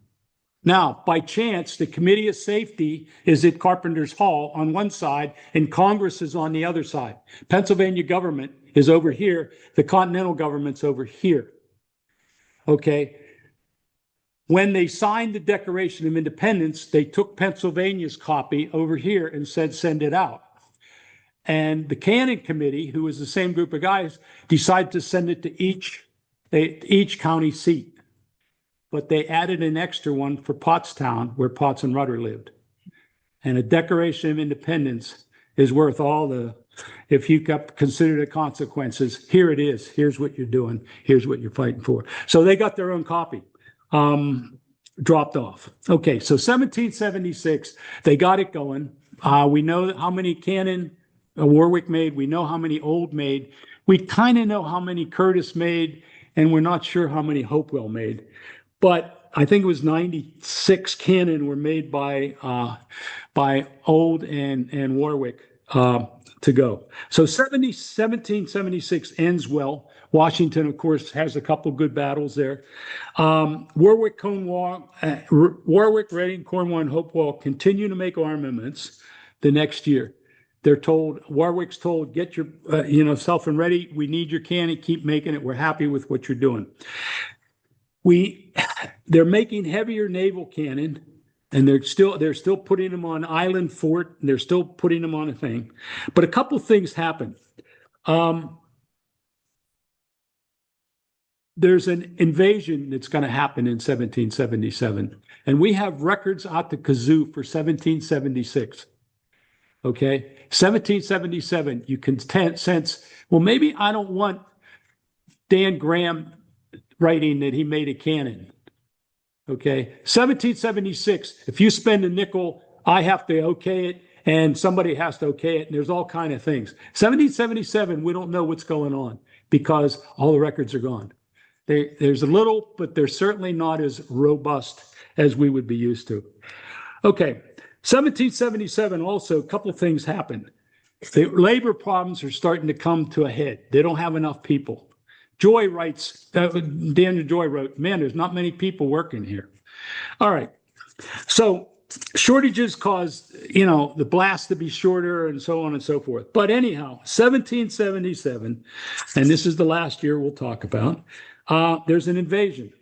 Now, by chance, the Committee of Safety is at Carpenter's Hall on one side and Congress is on the other side. Pennsylvania government is over here. The Continental government's over here. Okay. When they signed the Declaration of Independence, they took Pennsylvania's copy over here and said, send it out. And the Cannon Committee, who was the same group of guys, decided to send it to each county seat. But they added an extra one for Pottstown, where Potts and Rutter lived. And a Declaration of Independence is worth all the, if you consider the consequences, here it is. Here's what you're doing. Here's what you're fighting for. So they got their own copy. Dropped off. Okay, so 1776, they got it going. We know how many cannon Warwick made. We know how many Old made. We kind of know how many Curtis made, and we're not sure how many Hopewell made. But I think it was 96 cannon were made by Old and Warwick to go. So 1776 ends well. Washington, of course, has a couple good battles there. Warwick, Reading, Cornwall, and Hopewell continue to make armaments the next year. They're told, Warwick's told, get your, self and ready. We need your cannon. Keep making it. We're happy with what you're doing. They're making heavier naval cannon, and they're still putting them on Island Fort. And they're still putting them on a thing. But a couple things happen. There's an invasion that's going to happen in 1777, and we have records out the kazoo for 1776. Okay, 1777, you can sense, well, maybe I don't want Dan Graham writing that he made a cannon. Okay, 1776, if you spend a nickel, I have to okay it, and somebody has to okay it, and there's all kind of things. 1777, we don't know what's going on because all the records are gone. There's a little, but they're certainly not as robust as we would be used to. Okay. 1777 also, a couple of things happened. The labor problems are starting to come to a head. They don't have enough people. Joy writes, Daniel Joy wrote, man, there's not many people working here. All right. So shortages caused, the blast to be shorter and so on and so forth. But anyhow, 1777, and this is the last year we'll talk about, there's an invasion.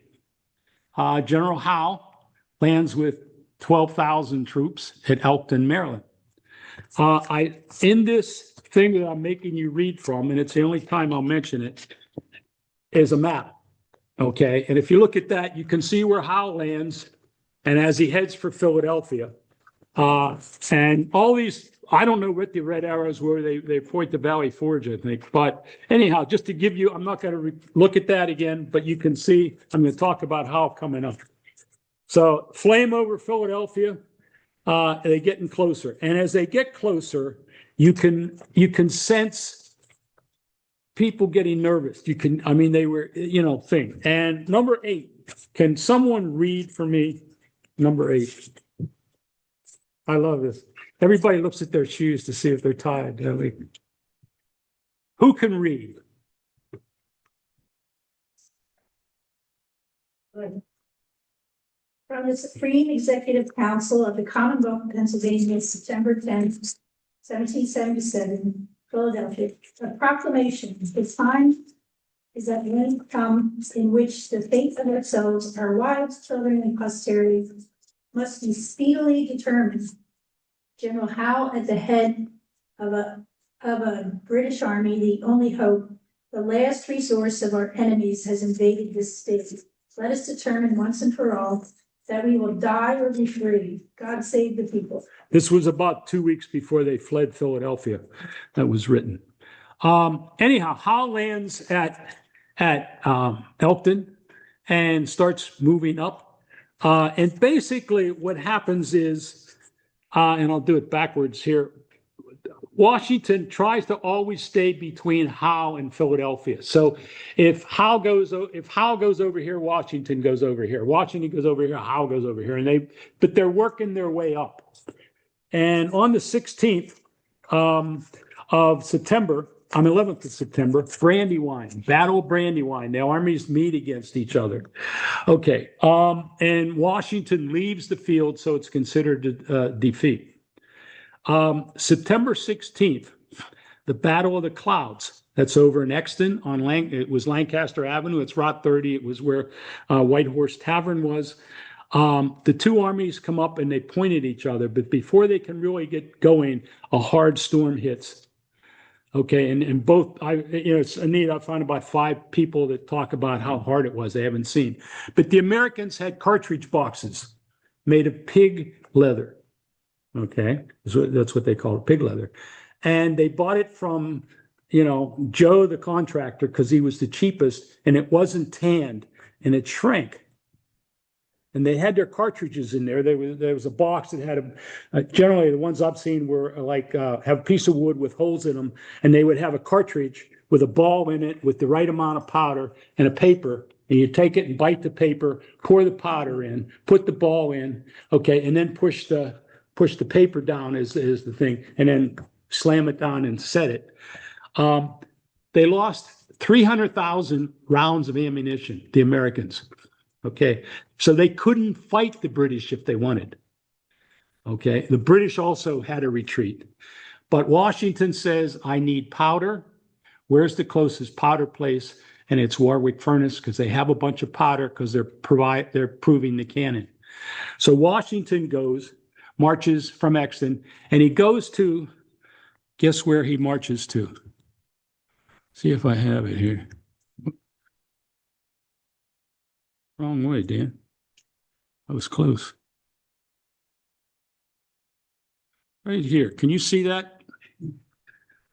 General Howe lands with 12,000 troops at Elkton, Maryland. In this thing that I'm making you read from, and it's the only time I'll mention it, is a map. Okay, and if you look at that, you can see where Howe lands, and as he heads for Philadelphia, and all these, I don't know what the red arrows were. They point to Valley Forge, I think. But anyhow, just to give you, I'm not going to look at that again, but you can see, I'm going to talk about Howe coming up. So flame over Philadelphia, they're getting closer. And as they get closer, you can sense people getting nervous. They were, thing. And number 8, can someone read for me? Number 8. I love this. Everybody looks at their shoes to see if they're tied. Who can read? Good. From the Supreme Executive Council of the Commonwealth of Pennsylvania, September 10th, 1777, Philadelphia, a proclamation. The time is at length come in which the fate of ourselves, our wives, children, and posterity must be speedily determined. General Howe at the head of a British army, the only hope, the last resource of our enemies, has invaded this state. Let us determine once and for all that we will die or be free. God save the people. This was about 2 weeks before they fled Philadelphia. That was written. Anyhow, Howe lands at Elkton and starts moving up. And basically what happens is, and I'll do it backwards here, Washington tries to always stay between Howe and Philadelphia. So if Howe goes over here, Washington goes over here. Washington goes over here, Howe goes over here. But they're working their way up. And on the 16th of September, 11th of September, Brandywine, Battle of Brandywine. The armies meet against each other. Okay, and Washington leaves the field, so it's considered a defeat. September 16th, the Battle of the Clouds. That's over in Exton it was Lancaster Avenue. It's Route 30. It was where White Horse Tavern was. The two armies come up and they point at each other, but before they can really get going, a hard storm hits. Okay, and both, it's neat. I found about 5 people that talk about how hard it was. They haven't seen. But the Americans had cartridge boxes made of pig leather. Okay, that's what they call it, pig leather. And they bought it from, Joe the contractor, because he was the cheapest, and it wasn't tanned, and it shrank. And they had their cartridges in there. There was a box that had generally the ones I've seen were have a piece of wood with holes in them, and they would have a cartridge with a ball in it with the right amount of powder and a paper. And you take it and bite the paper, pour the powder in, put the ball in, okay, and then push the paper down is the thing, and then slam it down and set it. They lost 300,000 rounds of ammunition, the Americans. Okay, so they couldn't fight the British if they wanted. Okay, the British also had a retreat. But Washington says, I need powder. Where's the closest powder place? And it's Warwick Furnace, because they have a bunch of powder because they're proving the cannon. So Washington marches from Exton, and he goes to, guess where he marches to? See if I have it here. Wrong way, Dan. I was close. Right here. Can you see that?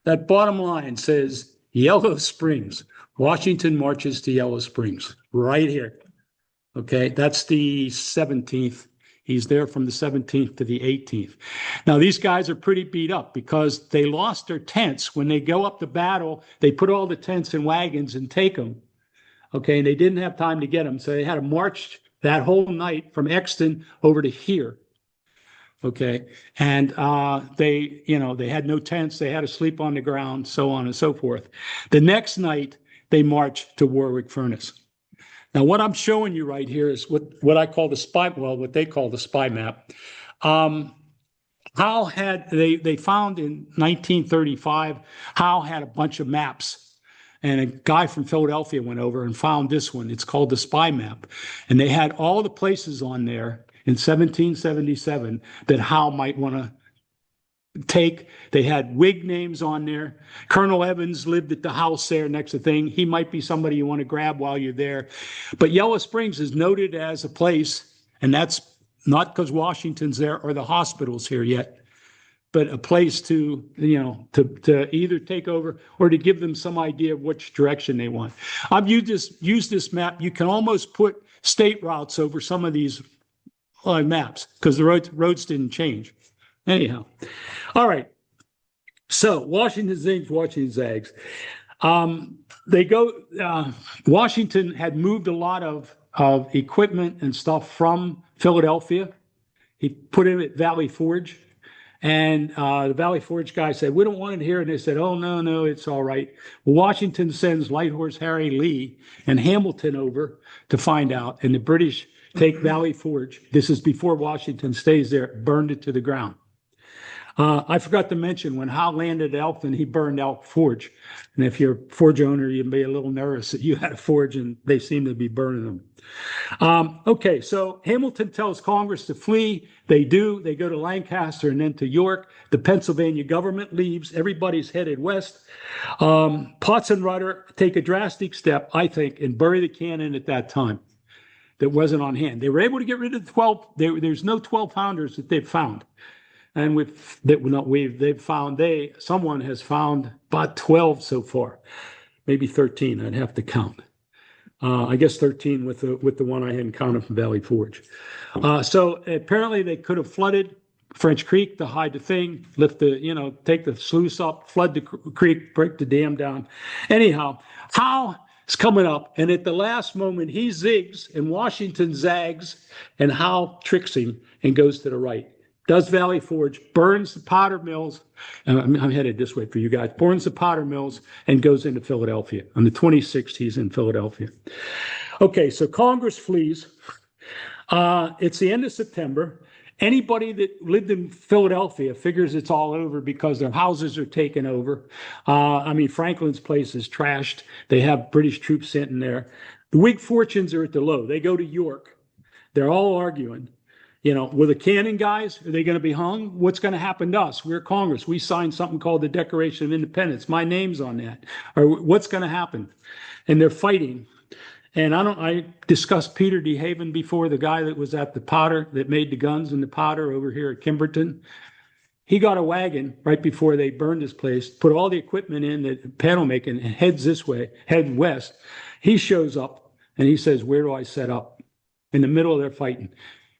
That bottom line says Yellow Springs. Washington marches to Yellow Springs. Right here. Okay, that's the 17th. He's there from the 17th to the 18th. Now, these guys are pretty beat up because they lost their tents. When they go up to battle, they put all the tents in wagons and take them. Okay, and they didn't have time to get them. So they had to march that whole night from Exton over to here. Okay, and they had no tents. They had to sleep on the ground, so on and so forth. The next night, they marched to Warwick Furnace. Now, what I'm showing you right here is what I call the spy, well, what they call the spy map. Howe had, they found in 1935, Howe had a bunch of maps. And a guy from Philadelphia went over and found this one. It's called the spy map. And they had all the places on there in 1777 that Howe might want to take. They had Whig names on there. Colonel Evans lived at the house there next to the thing. He might be somebody you want to grab while you're there. But Yellow Springs is noted as a place, and that's not because Washington's there or the hospital's here yet, but a place to either take over or to give them some idea of which direction they want. I've used this map. You can almost put state routes over some of these maps because the roads didn't change. Anyhow, all right. So Washington Zigs, Washington Zags. Washington had moved a lot of equipment and stuff from Philadelphia. He put it at Valley Forge. And the Valley Forge guy said, we don't want it here. And they said, oh, no, it's all right. Well, Washington sends Light Horse Harry Lee and Hamilton over to find out. And the British take Valley Forge. This is before Washington stays there, burned it to the ground. I forgot to mention when Howe landed at Elkton, he burned Elk Forge. And if you're a forge owner, you'd be a little nervous that you had a forge and they seem to be burning them. Okay, so Hamilton tells Congress to flee. They do. They go to Lancaster and then to York. The Pennsylvania government leaves. Everybody's headed west. Potts and Rutter take a drastic step, I think, and bury the cannon at that time that wasn't on hand. They were able to get rid of the 12. There's no 12 pounders that they've found. And someone has found about 12 so far, maybe 13. I'd have to count. I guess 13 with the one I hadn't counted from Valley Forge. So apparently they could have flooded French Creek to hide the thing, take the sluice up, flood the creek, break the dam down. Anyhow, Howe is coming up, and at the last moment he zigs and Washington zags, and Howe tricks him and goes to the right. Does Valley Forge, burns the powder mills, I'm headed this way for you guys, burns the powder mills and goes into Philadelphia. On the 26th, he's in Philadelphia. Okay, so Congress flees. It's the end of September. Anybody that lived in Philadelphia figures it's all over because their houses are taken over. Franklin's place is trashed. They have British troops sent in there. The Whig fortunes are at the low. They go to York. They're all arguing. Will the cannon guys, are they going to be hung? What's going to happen to us? We're Congress. We signed something called the Declaration of Independence. My name's on that. Or what's going to happen? And they're fighting. And I discussed Peter DeHaven before, the guy that was at the powder, that made the guns and the powder over here at Kimberton. He got a wagon right before they burned his place, put all the equipment in, the panel making, and heads this way, head west. He shows up and he says, where do I set up? In the middle of their fighting.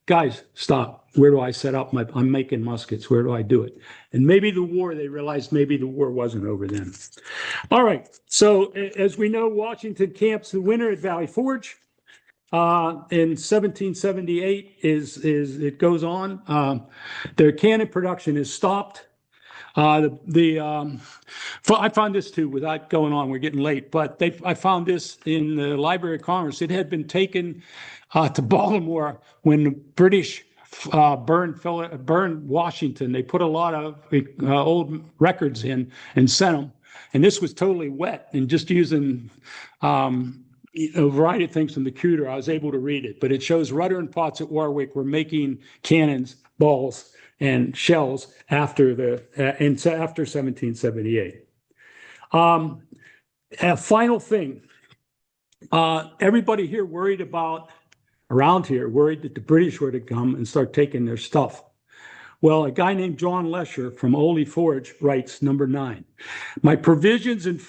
Guys, stop. Where do I set up? I'm making muskets. Where do I do it? And they realized maybe the war wasn't over then. All right. So as we know, Washington camps the winter at Valley Forge. In 1778 it goes on. Their cannon production is stopped. I found this too, without going on, we're getting late, but I found this in the Library of Congress. It had been taken to Baltimore when the British burned Washington. They put a lot of old records in and sent them. And this was totally wet, and just using a variety of things from the computer, I was able to read it. But it shows Rutter and Potts at Warwick were making cannons, balls, and shells after 1778. A final thing, everybody here around here worried that the British were to come and start taking their stuff. Well, a guy named John Lesher from Oley Forge writes, number 9, my provisions and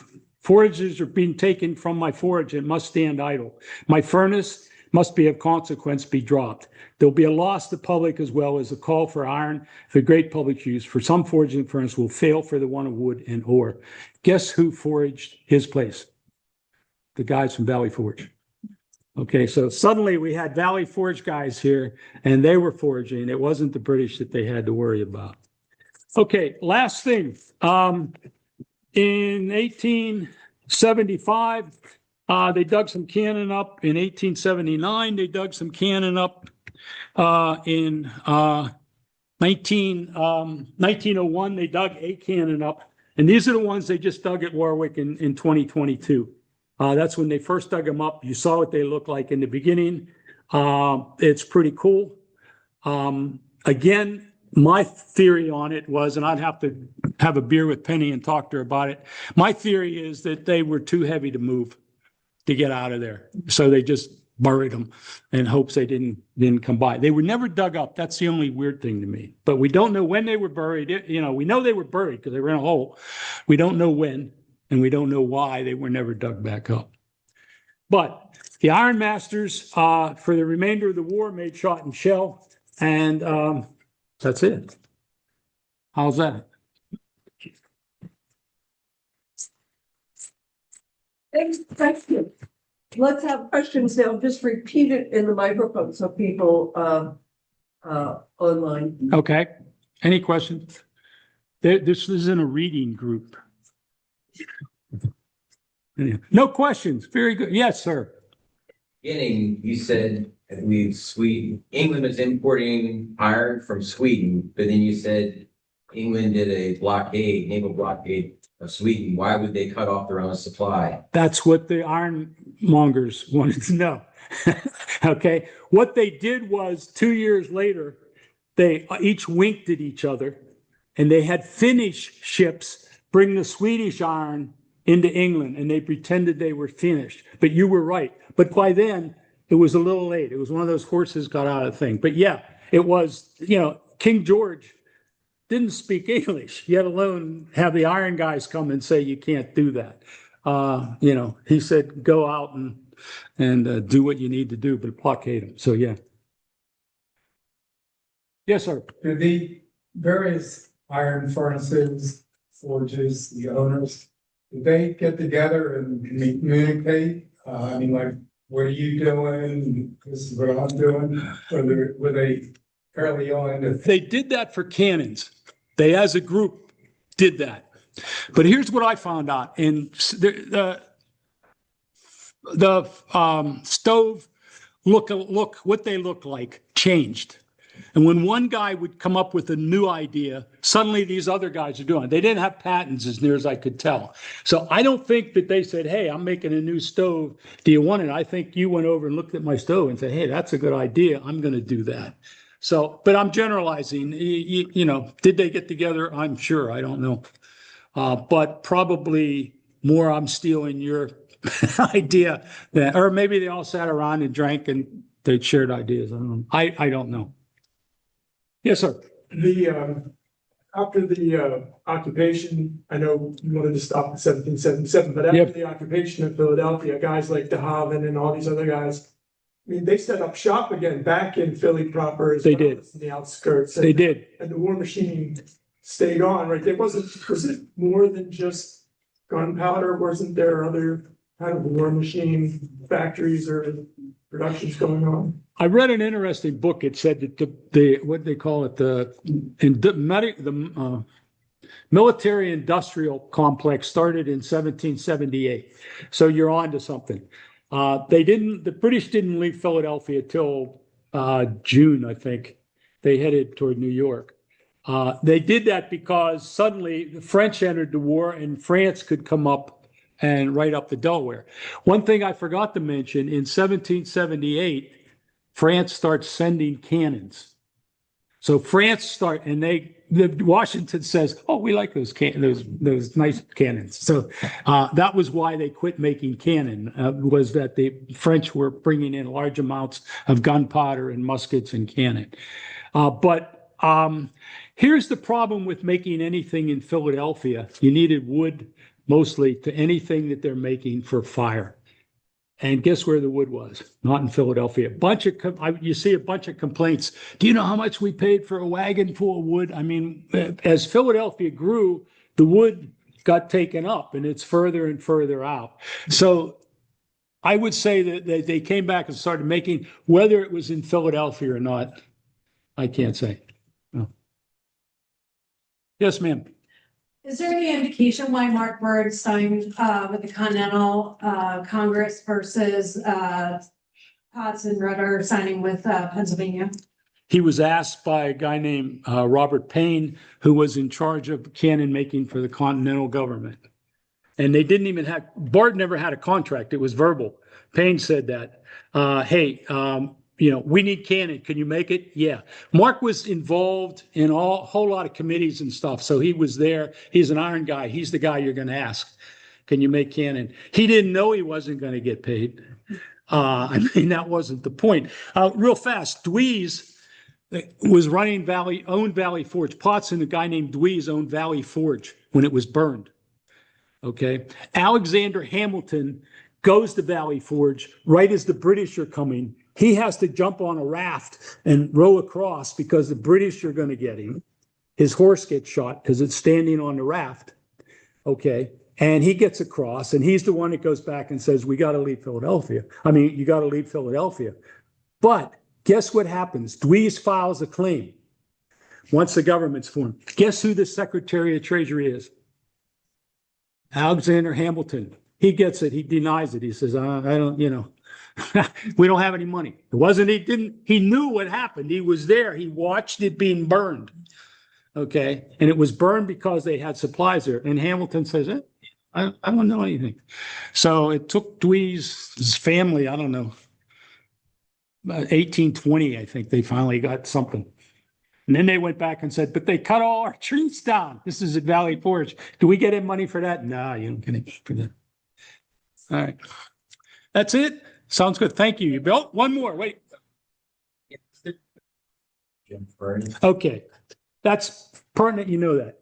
forages are being taken from my forage and must stand idle. My furnace must be of consequence be dropped. There'll be a loss to public as well as a call for iron for great public use. For some foraging furnace will fail for the want of wood and ore. Guess who foraged his place? The guys from Valley Forge. Okay, so suddenly we had Valley Forge guys here, and they were foraging. It wasn't the British that they had to worry about. Okay, last thing. In 1875, they dug some cannon up. In 1879, they dug some cannon up. In 1901, they dug a cannon up. And these are the ones they just dug at Warwick in 2022. That's when they first dug them up. You saw what they looked like in the beginning. It's pretty cool. Again, my theory on it was, and I'd have to have a beer with Penny and talk to her about it. My theory is that they were too heavy to move to get out of there. So they just buried them in hopes they didn't come by. They were never dug up. That's the only weird thing to me. But we don't know when they were buried. We know they were buried because they were in a hole. We don't know when, and we don't know why they were never dug back up. But the Ironmasters, for the remainder of the war, made shot and shell, and that's it. How's that? Thank you. Let's have questions now. Just repeat it in the microphone so people online. Okay. Any questions? This is in a reading group. No questions. Very good. Yes, sir. Beginning, you said I believe England was importing iron from Sweden, but then you said England did a naval blockade of Sweden. Why would they cut off their own supply? That's what the ironmongers wanted to know. Okay. What they did was 2 years later, they each winked at each other, and they had Finnish ships bring the Swedish iron into England, and they pretended they were Finnish. But you were right. But by then, it was a little late. It was one of those horses got out of thing. But yeah, it was, King George didn't speak English, yet alone have the iron guys come and say, you can't do that. He said, go out and do what you need to do, but blockade them. So yeah. Yes, sir. The various iron furnaces, forges, the owners, did they get together and communicate? What are you doing? This is what I'm doing. Or were they fairly on? They did that for cannons. They, as a group, did that. But here's what I found out. In the stove look what they look like changed. And when one guy would come up with a new idea, suddenly these other guys are doing it. They didn't have patents as near as I could tell. So I don't think that they said, hey, I'm making a new stove. Do you want it? I think you went over and looked at my stove and said, hey, that's a good idea. I'm going to do that. So, but I'm generalizing, did they get together? I'm sure. I don't know. But probably more I'm stealing your idea or maybe they all sat around and drank and they shared ideas. I don't know. I don't know. Yes, sir. After the occupation, I know you wanted to stop in 1777, but after the occupation of Philadelphia, guys like De Haven and all these other guys, they set up shop again back in Philly proper as they did. In the outskirts. They did. And the war machine stayed on, right? Was it more than just gunpowder? Wasn't there other kind of war machine factories or productions going on? I read an interesting book. It said that the what they call it, military industrial complex started in 1778. So you're on to something. The British didn't leave Philadelphia till June, I think. They headed toward New York. They did that because suddenly the French entered the war and France could come up and right up the Delaware. One thing I forgot to mention, in 1778, France starts sending cannons. So France Washington says, "Oh, we like those nice cannons." So that was why they quit making cannon. Was that the French were bringing in large amounts of gunpowder and muskets and cannon. But here's the problem with making anything in Philadelphia. You needed wood mostly to anything that they're making for fire. And guess where the wood was? Not in Philadelphia. You see a bunch of complaints. Do you know how much we paid for a wagon full of wood? I mean, as Philadelphia grew, the wood got taken up and it's further and further out. So I would say that they came back and started making, whether it was in Philadelphia or not, I can't say. No. Yes, ma'am. Is there any indication why Mark Bird signed with the Continental Congress versus Potts and Rutter signing with Pennsylvania? He was asked by a guy named Robert Payne, who was in charge of cannon making for the Continental government. And they didn't even have, Bard never had a contract. It was verbal. Payne said that, hey, we need cannon. Can you make it? Yeah. Mark was involved in a whole lot of committees and stuff. So he was there. He's an iron guy. He's the guy you're going to ask. Can you make cannon? He didn't know he wasn't going to get paid. That wasn't the point. Real fast, Dweez was running owned Valley Forge. Potts and a guy named Dweez owned Valley Forge when it was burned. Okay. Alexander Hamilton goes to Valley Forge right as the British are coming. He has to jump on a raft and row across because the British are going to get him. His horse gets shot because it's standing on the raft. Okay. And he gets across and he's the one that goes back and says, you got to leave Philadelphia. But guess what happens? Dweez files a claim once the government's formed. Guess who the Secretary of Treasury is? Alexander Hamilton. He gets it. He denies it. He says, I don't, we don't have any money. He knew what happened. He was there. He watched it being burned. Okay. And it was burned because they had supplies there. And Hamilton says, I don't know anything. So it took Dweez's family, I don't know, about 1820, I think they finally got something. And then they went back and said, but they cut all our trees down. This is at Valley Forge. Do we get any money for that? No, you don't get any for that. All right. That's it. Sounds good. Thank you. Bill, one more. Wait. Okay. That's pertinent. You know that.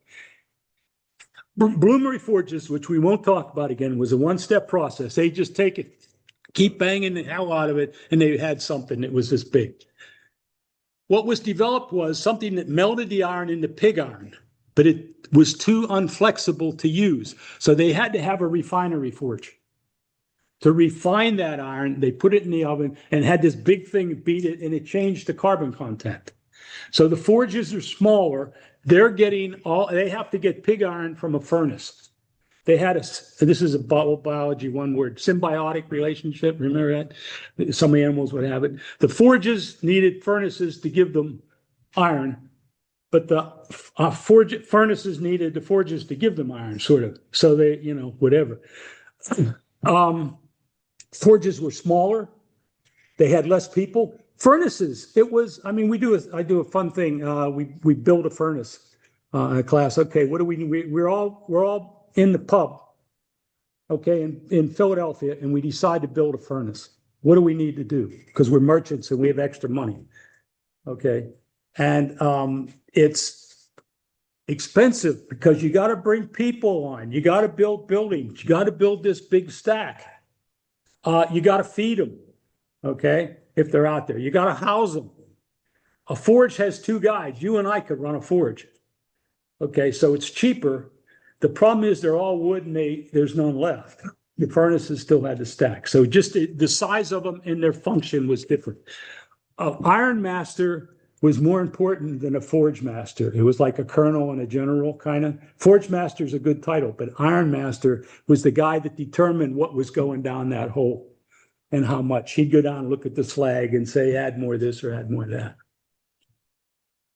Bloomery Forges, which we won't talk about again, was a one-step process. They just take it, keep banging the hell out of it, and they had something that was this big. What was developed was something that melted the iron into pig iron, but it was too unflexible to use. So they had to have a refinery forge. To refine that iron, they put it in the oven and had this big thing beat it, and it changed the carbon content. So the forges are smaller. They have to get pig iron from a furnace. This is a biology, one word, symbiotic relationship. Remember that? Some animals would have it. The forges needed furnaces to give them iron, but the furnaces needed the forges to give them iron, sort of. So they, whatever. Forges were smaller. They had less people. Furnaces. I do a fun thing. We build a furnace in a class. Okay, what do we're all in the pub, okay, in Philadelphia, and we decide to build a furnace. What do we need to do? Because we're merchants and we have extra money. Okay. And it's expensive because you got to bring people on. You got to build buildings. You got to build this big stack. You got to feed them. Okay. If they're out there, you got to house them. A forge has two guys. You and I could run a forge. Okay. So it's cheaper. The problem is they're all wood and there's none left. The furnaces still had to stack. So just the size of them and their function was different. Ironmaster was more important than a forge master. It was like a colonel and a general kind of. Forge master is a good title, but iron master was the guy that determined what was going down that hole and how much. He'd go down and look at the slag and say, add more of this or add more of that.